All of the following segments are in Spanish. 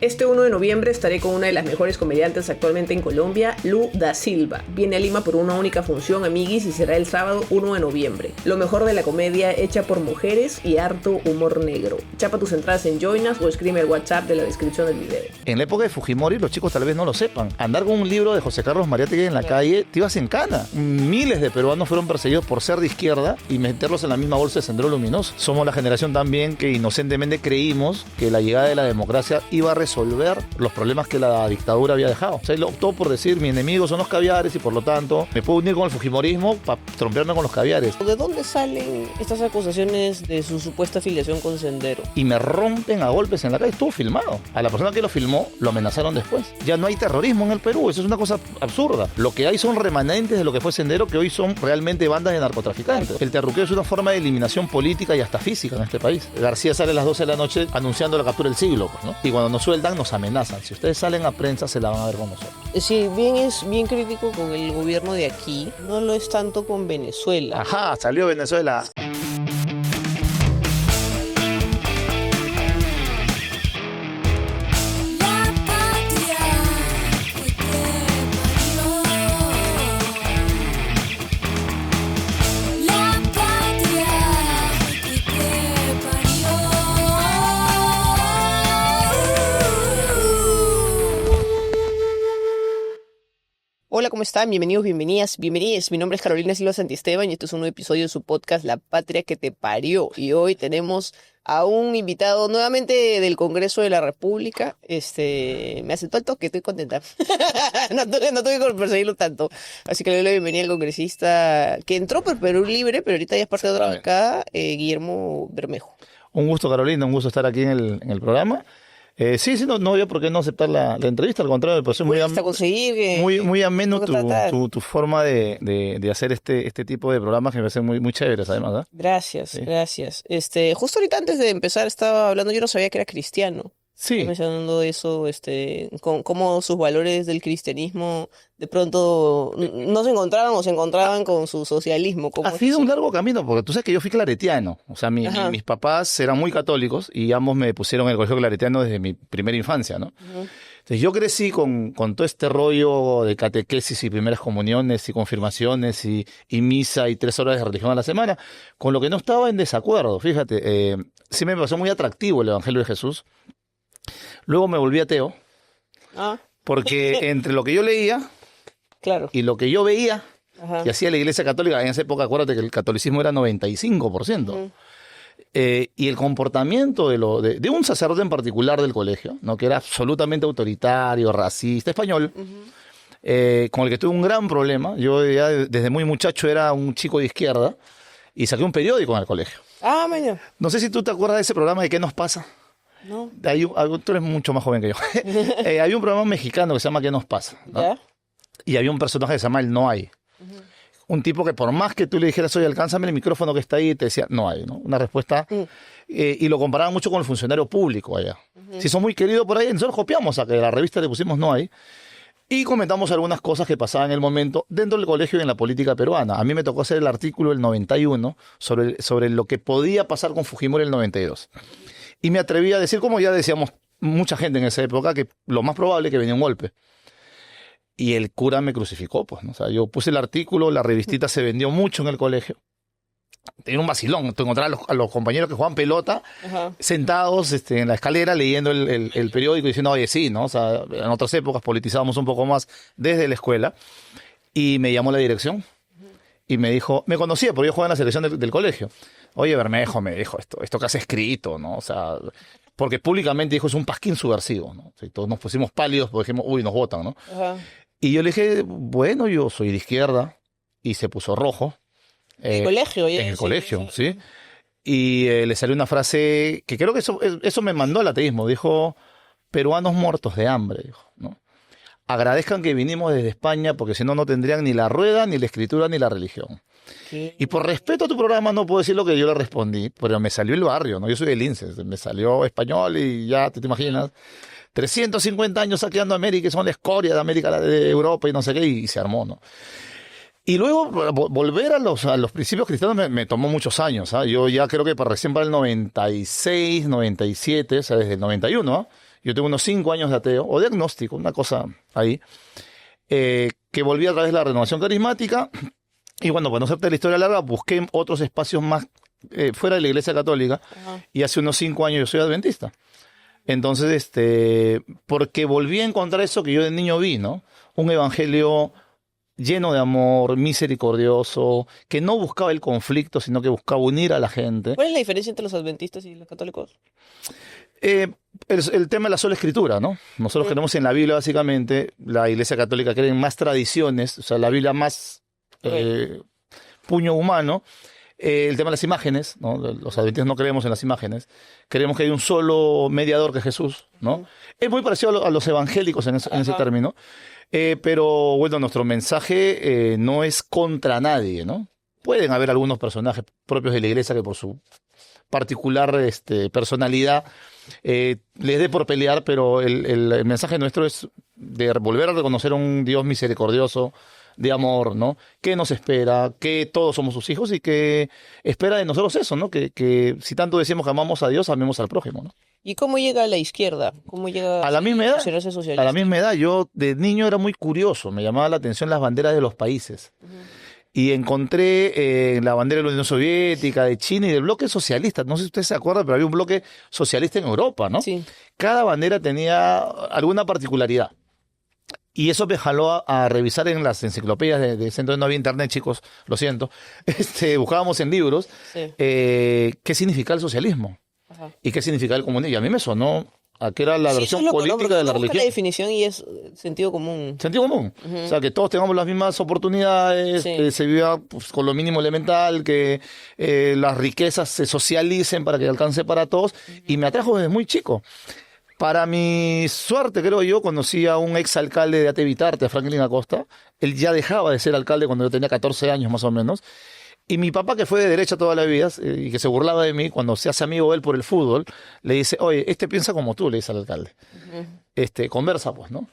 Este 1 de noviembre estaré con una de las mejores comediantes actualmente en Colombia, Lu da Silva. Viene a Lima por una única función, amiguis, y será el sábado 1 de noviembre. Lo mejor de la comedia hecha por mujeres y harto humor negro. Chapa tus entradas en Join Us o escribe el WhatsApp de la descripción del video. En la época de Fujimori, los chicos tal vez no lo sepan. Andar con un libro de José Carlos Mariátegui en la calle, te ibas en cana. Miles de peruanos fueron perseguidos por ser de izquierda y meterlos en la misma bolsa de Sendero Luminoso. Somos la generación también que inocentemente creímos que la llegada de la democracia iba a resolver los problemas que la dictadura había dejado. O sea, él optó por decir, mi enemigo son los caviares y por lo tanto me puedo unir con el fujimorismo para trompearme con los caviares. ¿De dónde salen estas acusaciones de su supuesta afiliación con Sendero? Y me rompen a golpes en la calle, estuvo filmado. A la persona que lo filmó lo amenazaron después. Ya no hay terrorismo en el Perú, eso es una cosa absurda. Lo que hay son remanentes de lo que fue Sendero, que hoy son realmente bandas de narcotraficantes. El terruqueo es una forma de eliminación política y hasta física en este país. García sale a las 12 de la noche anunciando la captura del siglo, pues, ¿no? Y cuando nos sueltan nos amenazan. Si ustedes salen a prensa se la van a ver con nosotros. Si bien es bien crítico con el gobierno de aquí, no lo es tanto con Venezuela. Ajá, salió Venezuela. Hola, ¿cómo están? Bienvenidos, bienvenidas. Mi nombre es Carolina Silva Santisteban y este es un nuevo episodio de su podcast La Patria que te parió. Y hoy tenemos a un invitado nuevamente del Congreso de la República. Me aceptó el toque, estoy contenta. No tuve que perseguirlo tanto. Así que le doy la bienvenida al congresista que entró por Perú Libre, pero ahorita ya es parte de otra bancada, Guillermo Bermejo. Un gusto, Carolina, un gusto estar aquí en el programa. Sí, no había por qué no aceptar la entrevista, al contrario, me pareció muy ameno tu forma de hacer este tipo de programas que me parecen muy chéveres, además, ¿eh? Gracias, sí. Gracias. Justo ahorita antes de empezar estaba hablando, yo no sabía que era cristiano. Sí. Mencionando eso, cómo sus valores del cristianismo de pronto no se encontraban o se encontraban con su socialismo. Ha sido un largo camino, porque tú sabes que yo fui claretiano. O sea, mis papás eran muy católicos y ambos me pusieron en el colegio claretiano desde mi primera infancia, ¿no? Uh-huh. Entonces yo crecí con todo este rollo de catequesis y primeras comuniones y confirmaciones y misa y 3 horas de religión a la semana, con lo que no estaba en desacuerdo. Fíjate, sí me pasó muy atractivo el Evangelio de Jesús. Luego me volví ateo, porque entre lo que yo leía y lo que yo veía que hacía la Iglesia Católica, en esa época acuérdate que el catolicismo era 95%, uh-huh. Y el comportamiento de un sacerdote en particular del colegio, ¿no? Que era absolutamente autoritario, racista, español, uh-huh. Con el que tuve un gran problema. Yo ya desde muy muchacho era un chico de izquierda y saqué un periódico en el colegio. Mañana. No sé si tú te acuerdas de ese programa de ¿Qué nos pasa? No. Tú eres mucho más joven que yo. Había un programa mexicano que se llama ¿Qué nos pasa? ¿No? ¿Ya? Y había un personaje que se llama el No hay. Uh-huh. Un tipo que por más que tú le dijeras, oye, alcánzame el micrófono que está ahí, te decía, no hay, ¿no? Una respuesta. Uh-huh. Y lo comparaban mucho con el funcionario público allá. Uh-huh. Si son muy queridos por ahí, nosotros copiamos a que la revista le pusimos No hay. Y comentamos algunas cosas que pasaban en el momento dentro del colegio y en la política peruana. A mí me tocó hacer el artículo del 91 sobre lo que podía pasar con Fujimori en el 92. Y me atreví a decir, como ya decíamos mucha gente en esa época, que lo más probable es que venía un golpe. Y el cura me crucificó, pues, ¿no? O sea, yo puse el artículo, la revistita se vendió mucho en el colegio. Tenía un vacilón, te encontrabas a los compañeros que jugaban pelota, uh-huh. sentados en la escalera leyendo el periódico diciendo, oye, sí, ¿no? O sea, en otras épocas politizábamos un poco más desde la escuela. Y me llamó la dirección y me dijo, me conocía porque yo jugaba en la selección del colegio. Oye, Bermejo, me dijo, esto que has escrito, ¿no? O sea, porque públicamente dijo, es un pasquín subversivo, ¿no? O sea, todos nos pusimos pálidos porque dijimos, uy, nos votan, ¿no? Uh-huh. Y yo le dije, bueno, yo soy de izquierda, y se puso rojo. ¿En el colegio? En el colegio, sí. Y le salió una frase que creo que eso me mandó al ateísmo. Dijo, peruanos muertos de hambre, dijo, ¿no? Agradezcan que vinimos desde España porque si no, no tendrían ni la rueda, ni la escritura, ni la religión. ¿Qué? Y por respeto a tu programa no puedo decir lo que yo le respondí, pero me salió el barrio, ¿no? Yo soy del INSE, me salió español y ya te imaginas. 350 años saqueando América, son la escoria de América, de Europa y no sé qué, y se armó, ¿no? Y luego volver a los principios cristianos me tomó muchos años, ¿eh? Yo ya creo que recién para el 96, 97, o sea, desde el 91, ¿eh? yo tengo unos 5 años de ateo, o de agnóstico, una cosa ahí, que volví a través de la renovación carismática, y bueno, para no hacerte la historia larga, busqué otros espacios más fuera de la Iglesia Católica, y hace unos 5 años yo soy adventista. Entonces, porque volví a encontrar eso que yo de niño vi, ¿no? Un evangelio lleno de amor, misericordioso, que no buscaba el conflicto, sino que buscaba unir a la gente. ¿Cuál es la diferencia entre los adventistas y los católicos? El tema de la sola escritura, ¿no? Nosotros creemos en la Biblia, básicamente. La Iglesia Católica cree en más tradiciones, o sea, la Biblia más puño humano. El tema de las imágenes, ¿no? Los adventistas no creemos en las imágenes. Creemos que hay un solo mediador, que es Jesús, ¿no? Es muy parecido a los evangélicos en ese término. Pero bueno, nuestro mensaje no es contra nadie, ¿no? Pueden haber algunos personajes propios de la Iglesia que por su particular personalidad les dé por pelear, pero el mensaje nuestro es de volver a reconocer a un Dios misericordioso, de amor, ¿no? Que nos espera, que todos somos sus hijos y que espera de nosotros eso, ¿no? Que si tanto decimos que amamos a Dios, amemos al prójimo, ¿no? ¿Y cómo llega a la izquierda? ¿Cómo llega a la misma edad? Socialista? A la misma edad, yo de niño era muy curioso, me llamaba la atención las banderas de los países. Y encontré la bandera de la Unión Soviética, de China y del bloque socialista. No sé si usted se acuerda, pero había un bloque socialista en Europa, ¿no? Sí. Cada bandera tenía alguna particularidad. Y eso me jaló a revisar en las enciclopedias de ese entonces. No había internet, chicos, lo siento. Buscábamos en libros qué significa el socialismo y qué significa el comunismo. Y a mí me sonó a que era la versión política de la religión. La definición y es sentido común. Sentido común. O sea, que todos tengamos las mismas oportunidades, se viva con lo mínimo elemental, que las riquezas se socialicen para que alcance para todos. Y me atrajo desde muy chico. Para mi suerte, creo yo, conocí a un exalcalde de Atevitarte, a Franklin Acosta. Él ya dejaba de ser alcalde cuando yo tenía 14 años más o menos. Y mi papá, que fue de derecha toda la vida y que se burlaba de mí, cuando se hace amigo de él por el fútbol, le dice, oye, piensa como tú, le dice al alcalde. Conversa, pues, ¿no?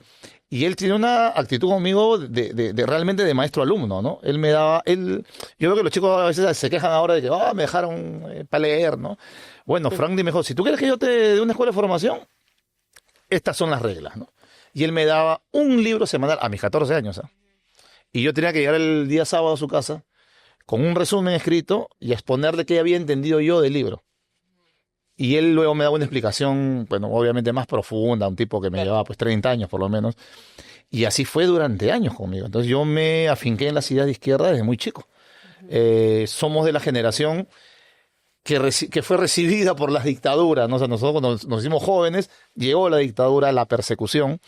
Y él tiene una actitud conmigo de realmente de maestro-alumno, ¿no? Él me daba, yo veo que los chicos a veces se quejan ahora de que, me dejaron para leer, ¿no? Bueno, Franklin me dijo, si tú quieres que yo te dé una escuela de formación, estas son las reglas, ¿no? Y él me daba un libro semanal a mis 14 años, ¿eh? Y yo tenía que llegar el día sábado a su casa con un resumen escrito y exponerle qué había entendido yo del libro. Y él luego me daba una explicación, bueno, obviamente más profunda, un tipo que me llevaba pues 30 años por lo menos. Y así fue durante años conmigo. Entonces yo me afinqué en las ideas de izquierda desde muy chico. Somos de la generación que fue recibida por las dictaduras, ¿no? O sea, nosotros cuando nos hicimos jóvenes, llegó la dictadura, la persecución.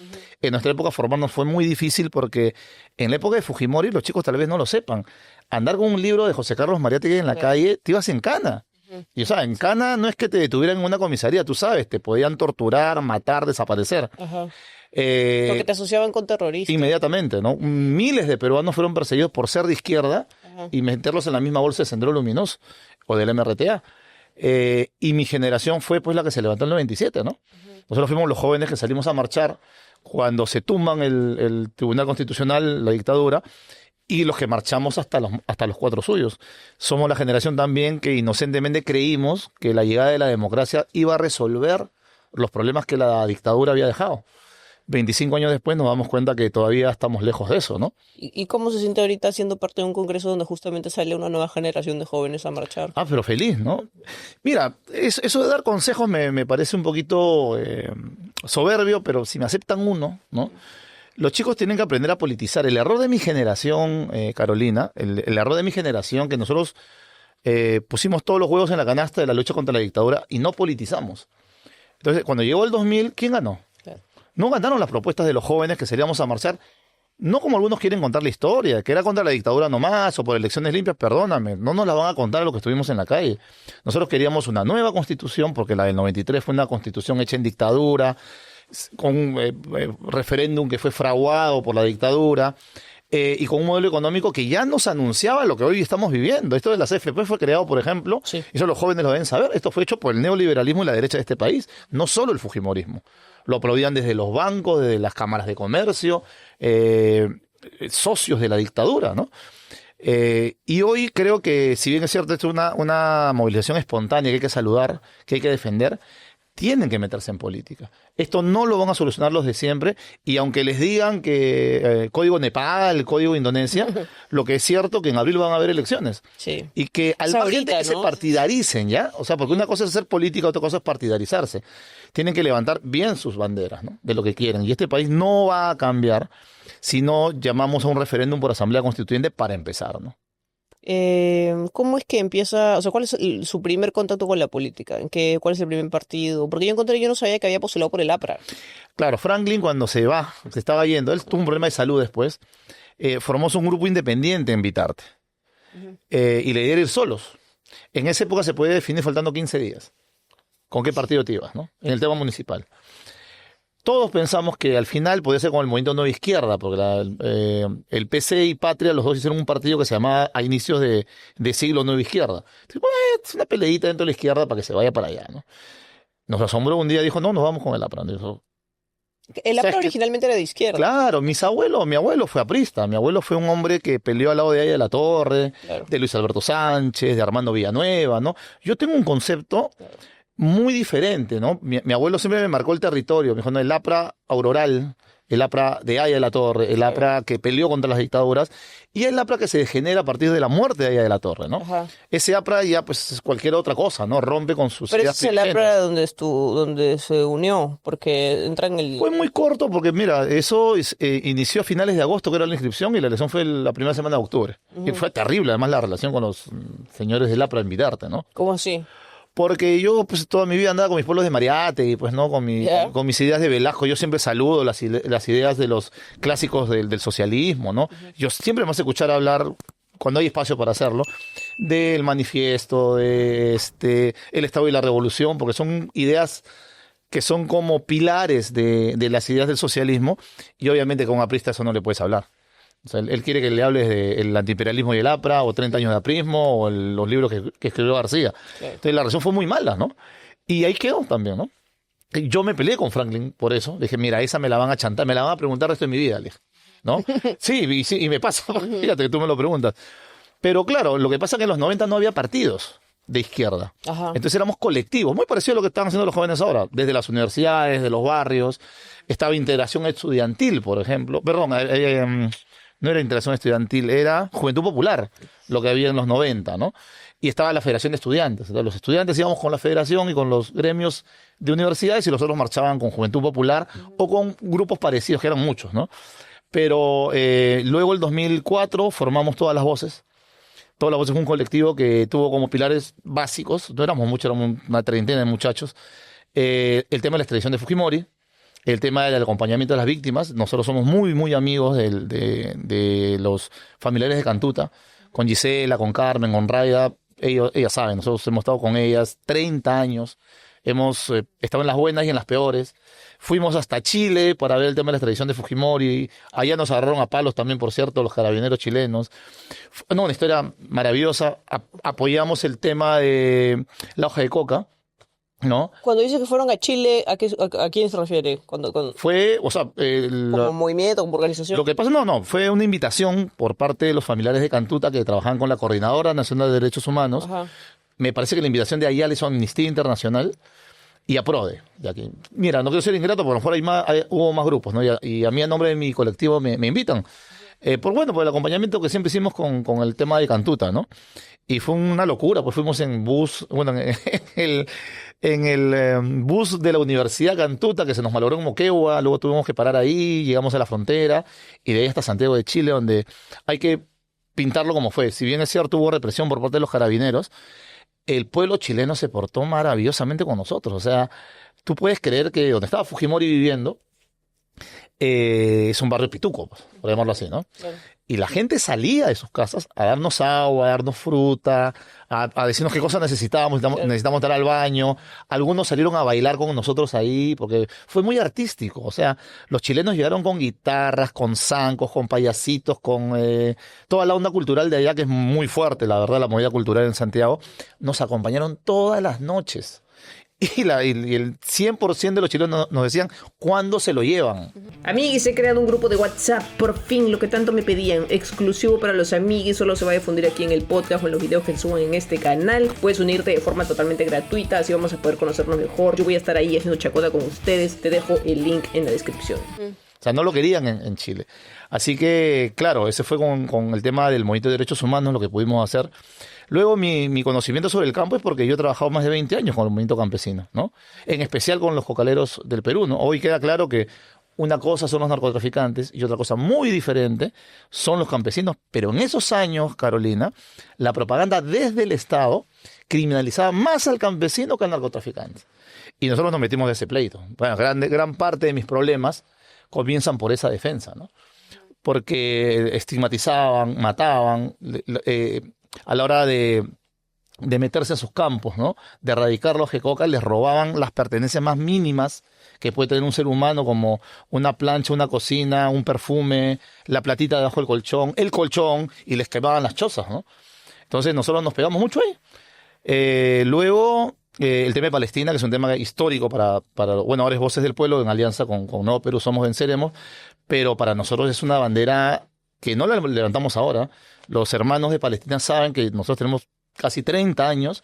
En nuestra época formarnos fue muy difícil porque en la época de Fujimori, los chicos tal vez no lo sepan, andar con un libro de José Carlos Mariátegui en la calle, te ibas en cana. Y o sea, en cana no es que te detuvieran en una comisaría, tú sabes, te podían torturar, matar, desaparecer. Porque te asociaban con terroristas. Inmediatamente, ¿no? Miles de peruanos fueron perseguidos por ser de izquierda y meterlos en la misma bolsa de Sendero Luminoso o del MRTA. Y mi generación fue pues la que se levantó en el 97, ¿no? Nosotros fuimos los jóvenes que salimos a marchar cuando se tumban el Tribunal Constitucional, la dictadura, y los que marchamos hasta los 4 suyos. Somos la generación también que inocentemente creímos que la llegada de la democracia iba a resolver los problemas que la dictadura había dejado. 25 años después nos damos cuenta que todavía estamos lejos de eso, ¿no? ¿Y cómo se siente ahorita siendo parte de un congreso donde justamente sale una nueva generación de jóvenes a marchar? Pero feliz, ¿no? Mira, eso de dar consejos me parece un poquito soberbio, pero si me aceptan uno, ¿no? Los chicos tienen que aprender a politizar. El error de mi generación, Carolina, el error de mi generación, que nosotros pusimos todos los huevos en la canasta de la lucha contra la dictadura y no politizamos. Entonces, cuando llegó el 2000, ¿quién ganó? No ganaron las propuestas de los jóvenes que salíamos a marchar, no como algunos quieren contar la historia, que era contra la dictadura nomás o por elecciones limpias, perdóname, no nos la van a contar a lo que estuvimos en la calle. Nosotros queríamos una nueva constitución, porque la del 93 fue una constitución hecha en dictadura, con un referéndum que fue fraguado por la dictadura, y con un modelo económico que ya nos anunciaba lo que hoy estamos viviendo. Esto de las AFP fue creado, por ejemplo, y eso los jóvenes lo deben saber, esto fue hecho por el neoliberalismo y la derecha de este país, no solo el fujimorismo. Lo aplaudían desde los bancos, desde las cámaras de comercio, socios de la dictadura, ¿no? Y hoy creo que, si bien es cierto, esto es una movilización espontánea que hay que saludar, que hay que defender, tienen que meterse en política. Esto no lo van a solucionar los de siempre, y aunque les digan que código Nepal, código Indonesia, lo que es cierto que en abril van a haber elecciones. Sí. Y que al margen de que se partidaricen, ¿ya? O sea, porque una cosa es hacer política, otra cosa es partidarizarse. Tienen que levantar bien sus banderas, ¿no? De lo que quieren. Y este país no va a cambiar si no llamamos a un referéndum por asamblea constituyente para empezar, ¿no? ¿Cómo es que empieza, o sea, cuál es su primer contacto con la política? ¿Cuál es el primer partido? Porque yo no sabía que había postulado por el APRA. Claro, Franklin cuando se estaba yendo, él tuvo un problema de salud después, formó un grupo independiente en Vitarte. Y le dieron ir solos. En esa época se podía definir faltando 15 días. ¿Con qué partido te ibas, no? En el tema municipal. Todos pensamos que al final podía ser con el movimiento Nueva Izquierda, porque el PC y Patria, los dos hicieron un partido que se llamaba a inicios de siglo Nueva Izquierda. Entonces, bueno, es una peleita dentro de la izquierda para que se vaya para allá, ¿no? Nos asombró un día, dijo, no, nos vamos con el APRA. El APRA originalmente era de izquierda. Claro, mi abuelo fue aprista. Mi abuelo fue un hombre que peleó al lado de Aya de la Torre, claro, de Luis Alberto Sánchez, de Armando Villanueva, ¿no? Yo tengo un concepto muy diferente, ¿no? Mi abuelo siempre me marcó el territorio. Me dijo, no, el APRA auroral, el APRA de Aya de la Torre, el APRA que peleó contra las dictaduras, y el APRA que se degenera a partir de la muerte de Aya de la Torre, ¿no? Ajá. Ese APRA ya, pues, es cualquier otra cosa, ¿no? Rompe con sus ideas. Pero ese es el APRA donde se unió, porque entra en el... Fue muy corto, porque mira, eso inició a finales de agosto, que era la inscripción, y la elección fue la primera semana de octubre. Y fue terrible, además, la relación con los señores del APRA en Vitarte, ¿no? ¿Cómo así? Porque yo, pues, toda mi vida andaba con mis pueblos de Mariátegui, pues, ¿no? Con mis ideas de Velasco. Yo siempre saludo las ideas de los clásicos del socialismo, ¿no? Yo siempre me hace escuchar hablar, cuando hay espacio para hacerlo, del manifiesto, de el Estado y la Revolución, porque son ideas que son como pilares de las ideas del socialismo, y obviamente con un aprista eso no le puedes hablar. O sea, él quiere que le hables del antiimperialismo y el APRA, o 30 años de aprismo, o los libros que escribió García. Claro. Entonces la relación fue muy mala, ¿no? Y ahí quedó también, ¿no? Yo me peleé con Franklin por eso. Dije, mira, esa me la van a chantar, me la van a preguntar el resto de mi vida, le dije, ¿no? Sí, y me pasa, fíjate que tú me lo preguntas. Pero claro, lo que pasa es que en los 90 no había partidos de izquierda. Ajá. Entonces éramos colectivos, muy parecido a lo que están haciendo los jóvenes ahora, desde las universidades, de los barrios. Estaba integración estudiantil, por ejemplo. Perdón, no era integración estudiantil, era Juventud Popular, lo que había en los 90, ¿no? Y estaba la Federación de Estudiantes. Entonces, los estudiantes íbamos con la federación y con los gremios de universidades, y los otros marchaban con Juventud Popular o con grupos parecidos, que eran muchos, ¿no? Pero luego, el 2004, formamos Todas las Voces. Todas las Voces fue un colectivo que tuvo como pilares básicos, no éramos muchos, éramos una treintena de muchachos, el tema de la extradición de Fujimori, el tema del acompañamiento de las víctimas. Nosotros somos muy, muy amigos de los familiares de Cantuta, con Gisela, con Carmen, con Raida. Ellas saben, nosotros hemos estado con ellas 30 años. Hemos estado en las buenas y en las peores. Fuimos hasta Chile para ver el tema de la extradición de Fujimori. Allá nos agarraron a palos también, por cierto, los carabineros chilenos. No, una historia maravillosa. Apoyamos el tema de la hoja de coca, ¿no? Cuando dice que fueron a Chile, ¿a quién se refiere? Cuando... Fue, o sea... ¿como movimiento, como organización? Lo que pasa, no, fue una invitación por parte de los familiares de Cantuta que trabajaban con la Coordinadora Nacional de Derechos Humanos. Ajá. Me parece que la invitación de allá le hizo Amnistía Internacional y a PRODE. Ya que, mira, no quiero ser ingrato, porque a lo mejor hubo más grupos, ¿no? Y a mí, a nombre de mi colectivo, me invitan. Por el acompañamiento que siempre hicimos con el tema de Cantuta, ¿no? Y fue una locura, pues fuimos en bus, bueno, en el bus de la Universidad Cantuta, que se nos malogró en Moquegua, luego tuvimos que parar ahí, llegamos a la frontera, y de ahí hasta Santiago de Chile, donde hay que pintarlo como fue. Si bien es cierto, hubo represión por parte de los carabineros, el pueblo chileno se portó maravillosamente con nosotros. O sea, tú puedes creer que donde estaba Fujimori viviendo, es un barrio pituco, pues, por llamarlo así, ¿no? Claro. Y la gente salía de sus casas a darnos agua, a darnos fruta, a decirnos qué cosas necesitábamos, necesitamos estar al baño. Algunos salieron a bailar con nosotros ahí, porque fue muy artístico. O sea, los chilenos llegaron con guitarras, con zancos, con payasitos, con toda la onda cultural de allá, que es muy fuerte, la verdad, la movida cultural en Santiago. Nos acompañaron todas las noches. y el 100% de los chilenos nos decían cuándo se lo llevan. Amiguis, he creado un grupo de WhatsApp, por fin, lo que tanto me pedían, exclusivo para los amiguis, solo se va a difundir aquí en el podcast o en los videos que se suban en este canal. Puedes unirte de forma totalmente gratuita, así vamos a poder conocernos mejor. Yo voy a estar ahí haciendo chacota con ustedes, te dejo el link en la descripción. O sea, no lo querían en Chile. Así que, claro, ese fue con el tema del movimiento de derechos humanos lo que pudimos hacer. Luego, mi conocimiento sobre el campo es porque yo he trabajado más de 20 años con el movimiento campesino, ¿no? En especial con los cocaleros del Perú, ¿no? Hoy queda claro que una cosa son los narcotraficantes y otra cosa muy diferente son los campesinos. Pero en esos años, Carolina, la propaganda desde el Estado criminalizaba más al campesino que al narcotraficante. Y nosotros nos metimos de ese pleito. Bueno, gran parte de mis problemas comienzan por esa defensa, ¿no? Porque estigmatizaban, mataban, a la hora de meterse en sus campos, ¿no? De erradicar los jecocas, les robaban las pertenencias más mínimas que puede tener un ser humano, como una plancha, una cocina, un perfume, la platita debajo del colchón, y les quemaban las chozas, ¿no? Entonces nosotros nos pegamos mucho ahí. Luego, el tema de Palestina, que es un tema histórico para bueno, ahora es Voces del Pueblo, en alianza con Nuevo Perú Somos Venceremos, pero para nosotros es una bandera que no la levantamos ahora. Los hermanos de Palestina saben que nosotros tenemos casi 30 años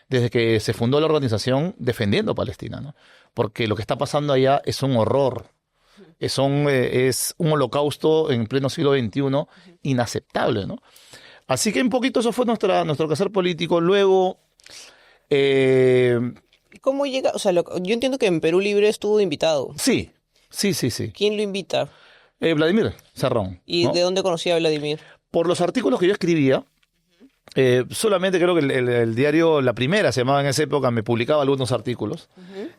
desde que se fundó la organización defendiendo a Palestina, ¿no? Porque lo que está pasando allá es un horror, es un holocausto en pleno siglo XXI inaceptable, ¿no? Así que un poquito eso fue nuestro quehacer político. Luego... ¿Cómo llega? O sea, yo entiendo que en Perú Libre estuvo de invitado. Sí. ¿Quién lo invita? Vladimir Serrón. ¿Y ¿no? de dónde conocía a Vladimir? Por los artículos que yo escribía, solamente creo que el diario La Primera se llamaba en esa época, me publicaba algunos artículos.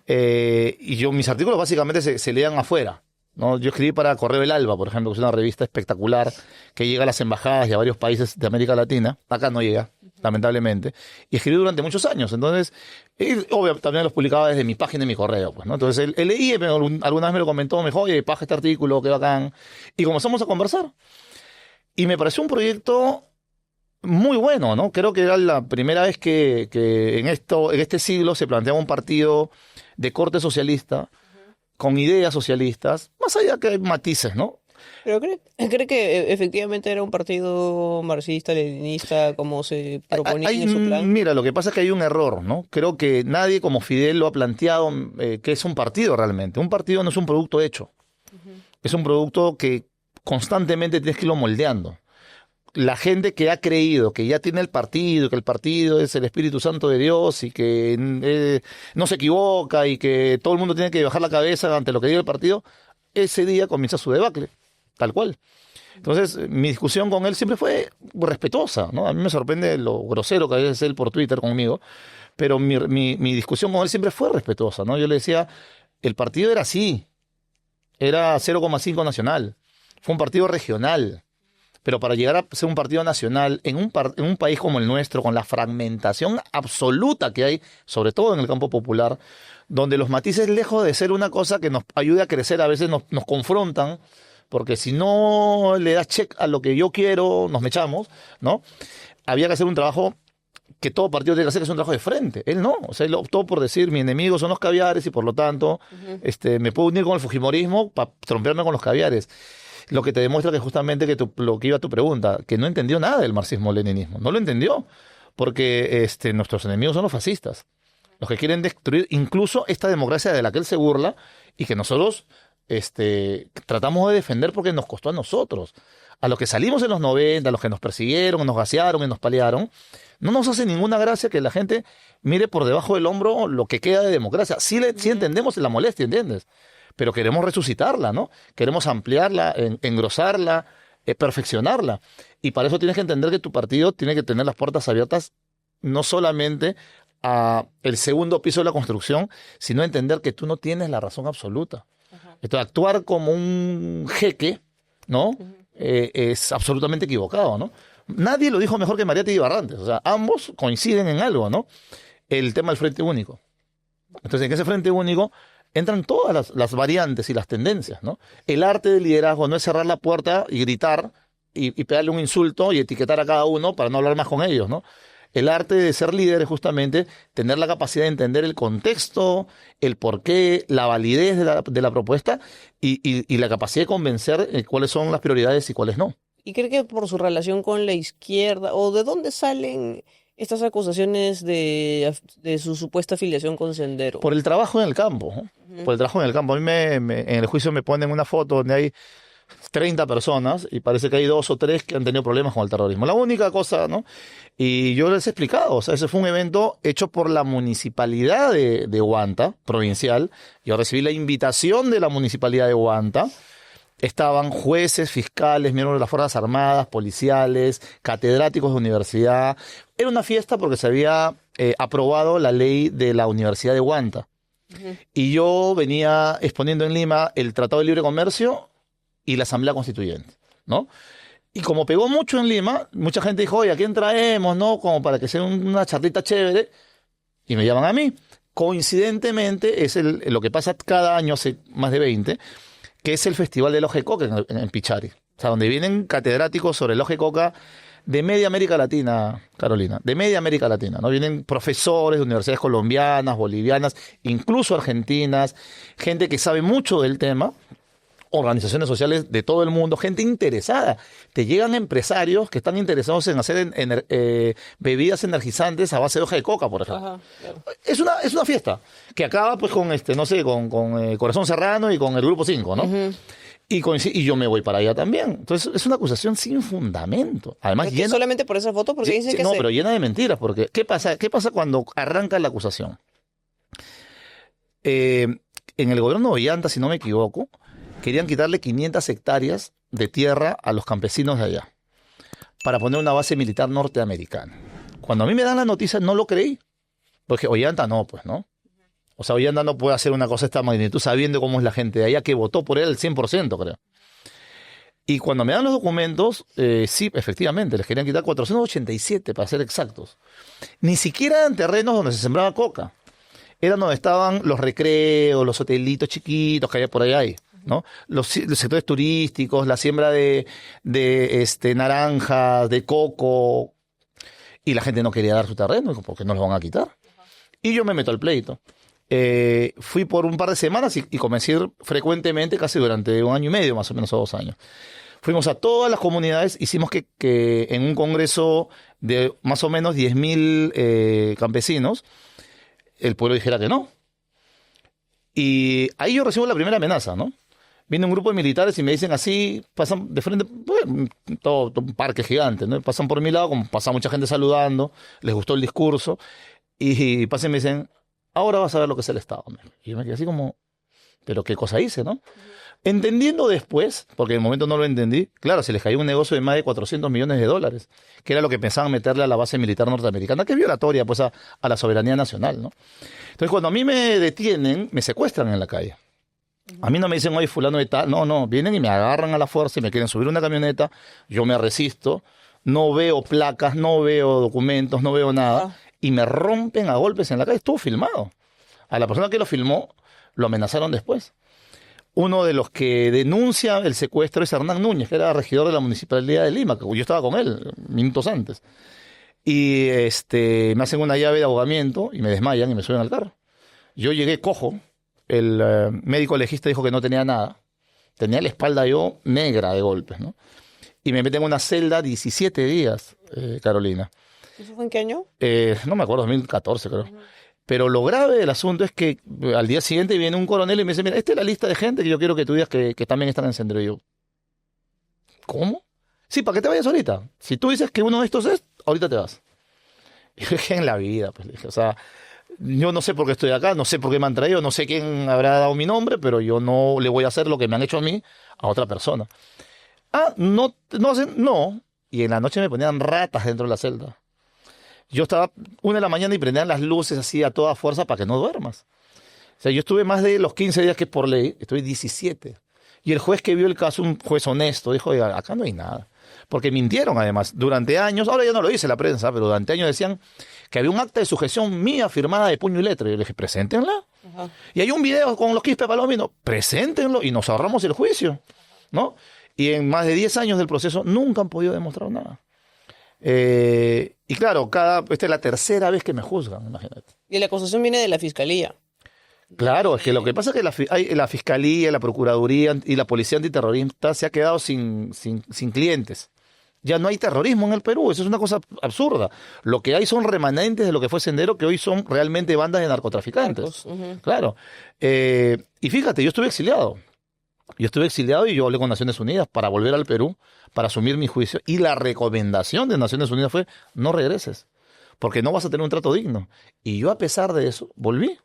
Y mis artículos básicamente se leían afuera, ¿no? Yo escribí para Correo del Alba, por ejemplo, que es una revista espectacular que llega a las embajadas y a varios países de América Latina. Acá no llega, lamentablemente. Y escribí durante muchos años. Entonces, obvio, también los publicaba desde mi página y mi correo, pues, ¿no? Entonces, él leía, alguna vez me lo comentó, me dijo, oye, paja este artículo, qué bacán. Y comenzamos a conversar. Y me pareció un proyecto muy bueno, ¿no? Creo que era la primera vez que en este siglo se planteaba un partido de corte socialista, con ideas socialistas, más allá que hay matices, ¿no? ¿Pero cree que efectivamente era un partido marxista-leninista como se proponía en su plan? Mira, lo que pasa es que hay un error, ¿no? Creo que nadie como Fidel lo ha planteado que es un partido realmente. Un partido no es un producto hecho. Es un producto que constantemente tienes que irlo moldeando. La gente que ha creído que ya tiene el partido, que el partido es el Espíritu Santo de Dios y que no se equivoca y que todo el mundo tiene que bajar la cabeza ante lo que diga el partido, ese día comienza su debacle, tal cual. Entonces, mi discusión con él siempre fue respetuosa, ¿no? A mí me sorprende lo grosero que a veces es él por Twitter conmigo, pero mi discusión con él siempre fue respetuosa, ¿no? Yo le decía, el partido era así, era 0,5 nacional, fue un partido regional. Pero para llegar a ser un partido nacional en un país como el nuestro, con la fragmentación absoluta que hay, sobre todo en el campo popular, donde los matices, lejos de ser una cosa que nos ayude a crecer, a veces nos confrontan, porque si no le das check a lo que yo quiero, nos mechamos, ¿no? Había que hacer un trabajo que todo partido tiene que hacer, que es un trabajo de frente. Él no, o sea, él optó por decir, mi enemigo son los caviares y por lo tanto me puedo unir con el fujimorismo para trompearme con los caviares. Lo que te demuestra que justamente lo que iba a tu pregunta, que no entendió nada del marxismo-leninismo. No lo entendió, porque nuestros enemigos son los fascistas. Los que quieren destruir incluso esta democracia de la que él se burla y que nosotros tratamos de defender porque nos costó a nosotros. A los que salimos en los 90, a los que nos persiguieron, nos gasearon y nos palearon, no nos hace ninguna gracia que la gente mire por debajo del hombro lo que queda de democracia. Sí entendemos la molestia, ¿entiendes? Pero queremos resucitarla, ¿no? Queremos ampliarla, engrosarla, perfeccionarla. Y para eso tienes que entender que tu partido tiene que tener las puertas abiertas no solamente a el segundo piso de la construcción, sino entender que tú no tienes la razón absoluta. Entonces, actuar como un jeque, ¿no? Es absolutamente equivocado, ¿no? Nadie lo dijo mejor que Mariátegui y Barrantes. O sea, ambos coinciden en algo, ¿no? El tema del Frente Único. Entonces, en ese Frente Único entran todas las variantes y las tendencias, ¿no? El arte del liderazgo no es cerrar la puerta y gritar y pegarle un insulto y etiquetar a cada uno para no hablar más con ellos, ¿no? El arte de ser líder es justamente tener la capacidad de entender el contexto, el porqué, la validez de la propuesta y la capacidad de convencer cuáles son las prioridades y cuáles no. ¿Y cree que por su relación con la izquierda, o de dónde salen estas acusaciones de su supuesta afiliación con Sendero? Por el trabajo en el campo, ¿no? Por el trabajo en el campo. A mí en el juicio me ponen una foto donde hay 30 personas y parece que hay 2 o 3 que han tenido problemas con el terrorismo. La única cosa, ¿no? Y yo les he explicado, o sea, ese fue un evento hecho por la municipalidad de Huanta, provincial. Yo recibí la invitación de la municipalidad de Huanta. Estaban jueces, fiscales, miembros de las Fuerzas Armadas, policiales, catedráticos de universidad. Era una fiesta porque se había aprobado la ley de la Universidad de Huanta. Y yo venía exponiendo en Lima el Tratado de Libre Comercio y la Asamblea Constituyente, ¿no? Y como pegó mucho en Lima, mucha gente dijo, oye, ¿a quién traemos, no? Como para que sea una charlita chévere. Y me llaman a mí. Coincidentemente, es lo que pasa cada año, hace más de 20, que es el Festival del Oje Coca en Pichari. O sea, donde vienen catedráticos sobre el Oje Coca de media América Latina, Carolina, de media América Latina, ¿no? Vienen profesores de universidades colombianas, bolivianas, incluso argentinas, gente que sabe mucho del tema, organizaciones sociales de todo el mundo, gente interesada. Te llegan empresarios que están interesados en hacer bebidas energizantes a base de hoja de coca, por ejemplo. Ajá, claro. Es una fiesta que acaba pues con no sé, con Corazón Serrano y con el Grupo 5, ¿no? Y yo me voy para allá también. Entonces es una acusación sin fundamento. Además ¿Pero solamente por esa foto? Porque dicen que no, pero llena de mentiras. Porque ¿qué pasa cuando arranca la acusación? En el gobierno de Ollanta, si no me equivoco, querían quitarle 500 hectáreas de tierra a los campesinos de allá para poner una base militar norteamericana. Cuando a mí me dan la noticia, no lo creí. Porque Ollanta no, pues, ¿no? O sea, Ollanta no puede hacer una cosa de esta magnitud sabiendo cómo es la gente de allá que votó por él el 100%, creo. Y cuando me dan los documentos, sí, efectivamente, les querían quitar 487, para ser exactos. Ni siquiera eran terrenos donde se sembraba coca. Eran donde estaban los recreos, los hotelitos chiquitos que había por allá. ¿No? Los sectores turísticos, la siembra de naranjas, de coco, y la gente no quería dar su terreno, porque no los van a quitar. Y yo me meto al pleito. Fui por un par de semanas y comencé a ir frecuentemente, casi durante 1 año y medio, más o menos, o 2 años. Fuimos a todas las comunidades, hicimos que en un congreso de más o menos 10.000 campesinos, el pueblo dijera que no. Y ahí yo recibo la primera amenaza, ¿no? Viene un grupo de militares y me dicen así, pasan de frente, todo un parque gigante, ¿no? Pasan por mi lado, como pasa mucha gente saludando, les gustó el discurso, y pasan y me dicen, ahora vas a ver lo que es el Estado. Y yo me quedé así como, ¿pero qué cosa hice, no? Entendiendo después, porque en el momento no lo entendí, claro, se les cayó un negocio de más de $400 millones, que era lo que pensaban meterle a la base militar norteamericana, que es violatoria pues a la soberanía nacional, ¿no? Entonces cuando a mí me detienen, me secuestran en la calle. A mí no me dicen, oye, fulano de tal. No, vienen y me agarran a la fuerza y me quieren subir una camioneta. Yo me resisto, no veo placas, no veo documentos, no veo nada. Y me rompen a golpes en la calle. Estuvo filmado. A la persona que lo filmó, lo amenazaron después. Uno de los que denuncia el secuestro es Hernán Núñez, que era regidor de la Municipalidad de Lima, que yo estaba con él minutos antes. Y me hacen una llave de ahogamiento y me desmayan y me suben al carro. Yo llegué cojo. El médico legista dijo que no tenía nada. Tenía la espalda yo negra de golpes, ¿no? Y me meten en una celda 17 días, Carolina. ¿Eso fue en qué año? No me acuerdo, 2014 creo. Pero lo grave del asunto es que al día siguiente viene un coronel y me dice, mira, esta es la lista de gente que yo quiero que tú digas que también están en Sendero. Y yo, ¿cómo? Sí, para que te vayas ahorita. Si tú dices que uno de estos es, ahorita te vas. Y yo dije, en la vida, pues dije, o sea... Yo no sé por qué estoy acá, no sé por qué me han traído, no sé quién habrá dado mi nombre, pero yo no le voy a hacer lo que me han hecho a mí a otra persona. No. Y en la noche me ponían ratas dentro de la celda. Yo estaba 1 de la mañana y prendían las luces así a toda fuerza para que no duermas. O sea, yo estuve más de los 15 días que es por ley, estuve 17. Y el juez que vio el caso, un juez honesto, dijo, oiga, acá no hay nada. Porque mintieron además, durante años, ahora ya no lo dice la prensa, pero durante años decían que había un acta de sujeción mía firmada de puño y letra. Y yo le dije, preséntenla. Ajá. Y hay un video con los quispe palomino, preséntenlo y nos ahorramos el juicio, ¿no? Y en más de 10 años del proceso nunca han podido demostrar nada. Y claro, esta es la tercera vez que me juzgan, imagínate. Y la acusación viene de la fiscalía. Claro, es que lo que pasa es que la Fiscalía, la Procuraduría y la Policía Antiterrorista se ha quedado sin clientes. Ya no hay terrorismo en el Perú, eso es una cosa absurda. Lo que hay son remanentes de lo que fue Sendero, que hoy son realmente bandas de narcotraficantes. Claro. Y fíjate, yo estuve exiliado. Y yo hablé con Naciones Unidas para volver al Perú, para asumir mi juicio. Y la recomendación de Naciones Unidas fue, no regreses, porque no vas a tener un trato digno. Y yo, a pesar de eso, volví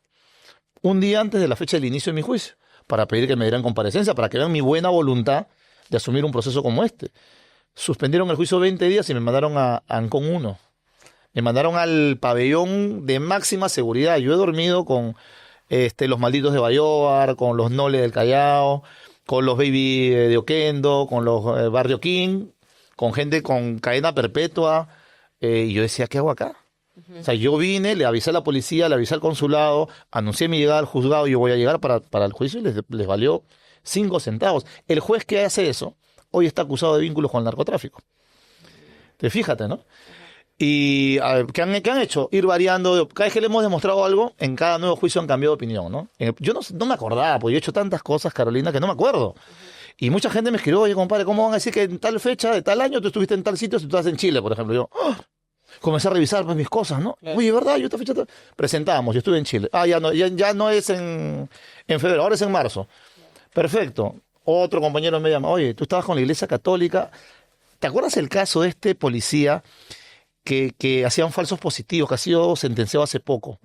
un día antes de la fecha del inicio de mi juicio, para pedir que me dieran comparecencia, para que vean mi buena voluntad de asumir un proceso como este. Suspendieron el juicio 20 días y me mandaron a Ancón 1. Me mandaron al pabellón de máxima seguridad. Yo he dormido con los malditos de Bayobar, con los Noles del Callao, con los Baby de Oquendo, con los Barrio King, con gente con cadena perpetua. Y yo decía, ¿qué hago acá? O sea, yo vine, le avisé a la policía, le avisé al consulado, anuncié mi llegada al juzgado, yo voy a llegar para el juicio y les valió 5 centavos. El juez que hace eso hoy está acusado de vínculos con el narcotráfico. Entonces, fíjate, ¿no? Y ¿qué han hecho? Ir variando. Cada vez que le hemos demostrado algo, en cada nuevo juicio han cambiado de opinión, ¿no? Yo no me acordaba, porque yo he hecho tantas cosas, Carolina, que no me acuerdo. Y mucha gente me escribió, oye, compadre, ¿cómo van a decir que en tal fecha, de tal año, tú estuviste en tal sitio si tú estás en Chile, por ejemplo? Yo comencé a revisar pues, mis cosas, ¿no? Claro. Oye, ¿verdad? Yo esta fecha... Presentábamos, yo estuve en Chile. Ya no es en febrero, ahora es en marzo. Perfecto. Otro compañero me llama, oye, tú estabas con la Iglesia Católica. ¿Te acuerdas el caso de este policía que hacían falsos positivos, que ha sido sentenciado hace poco?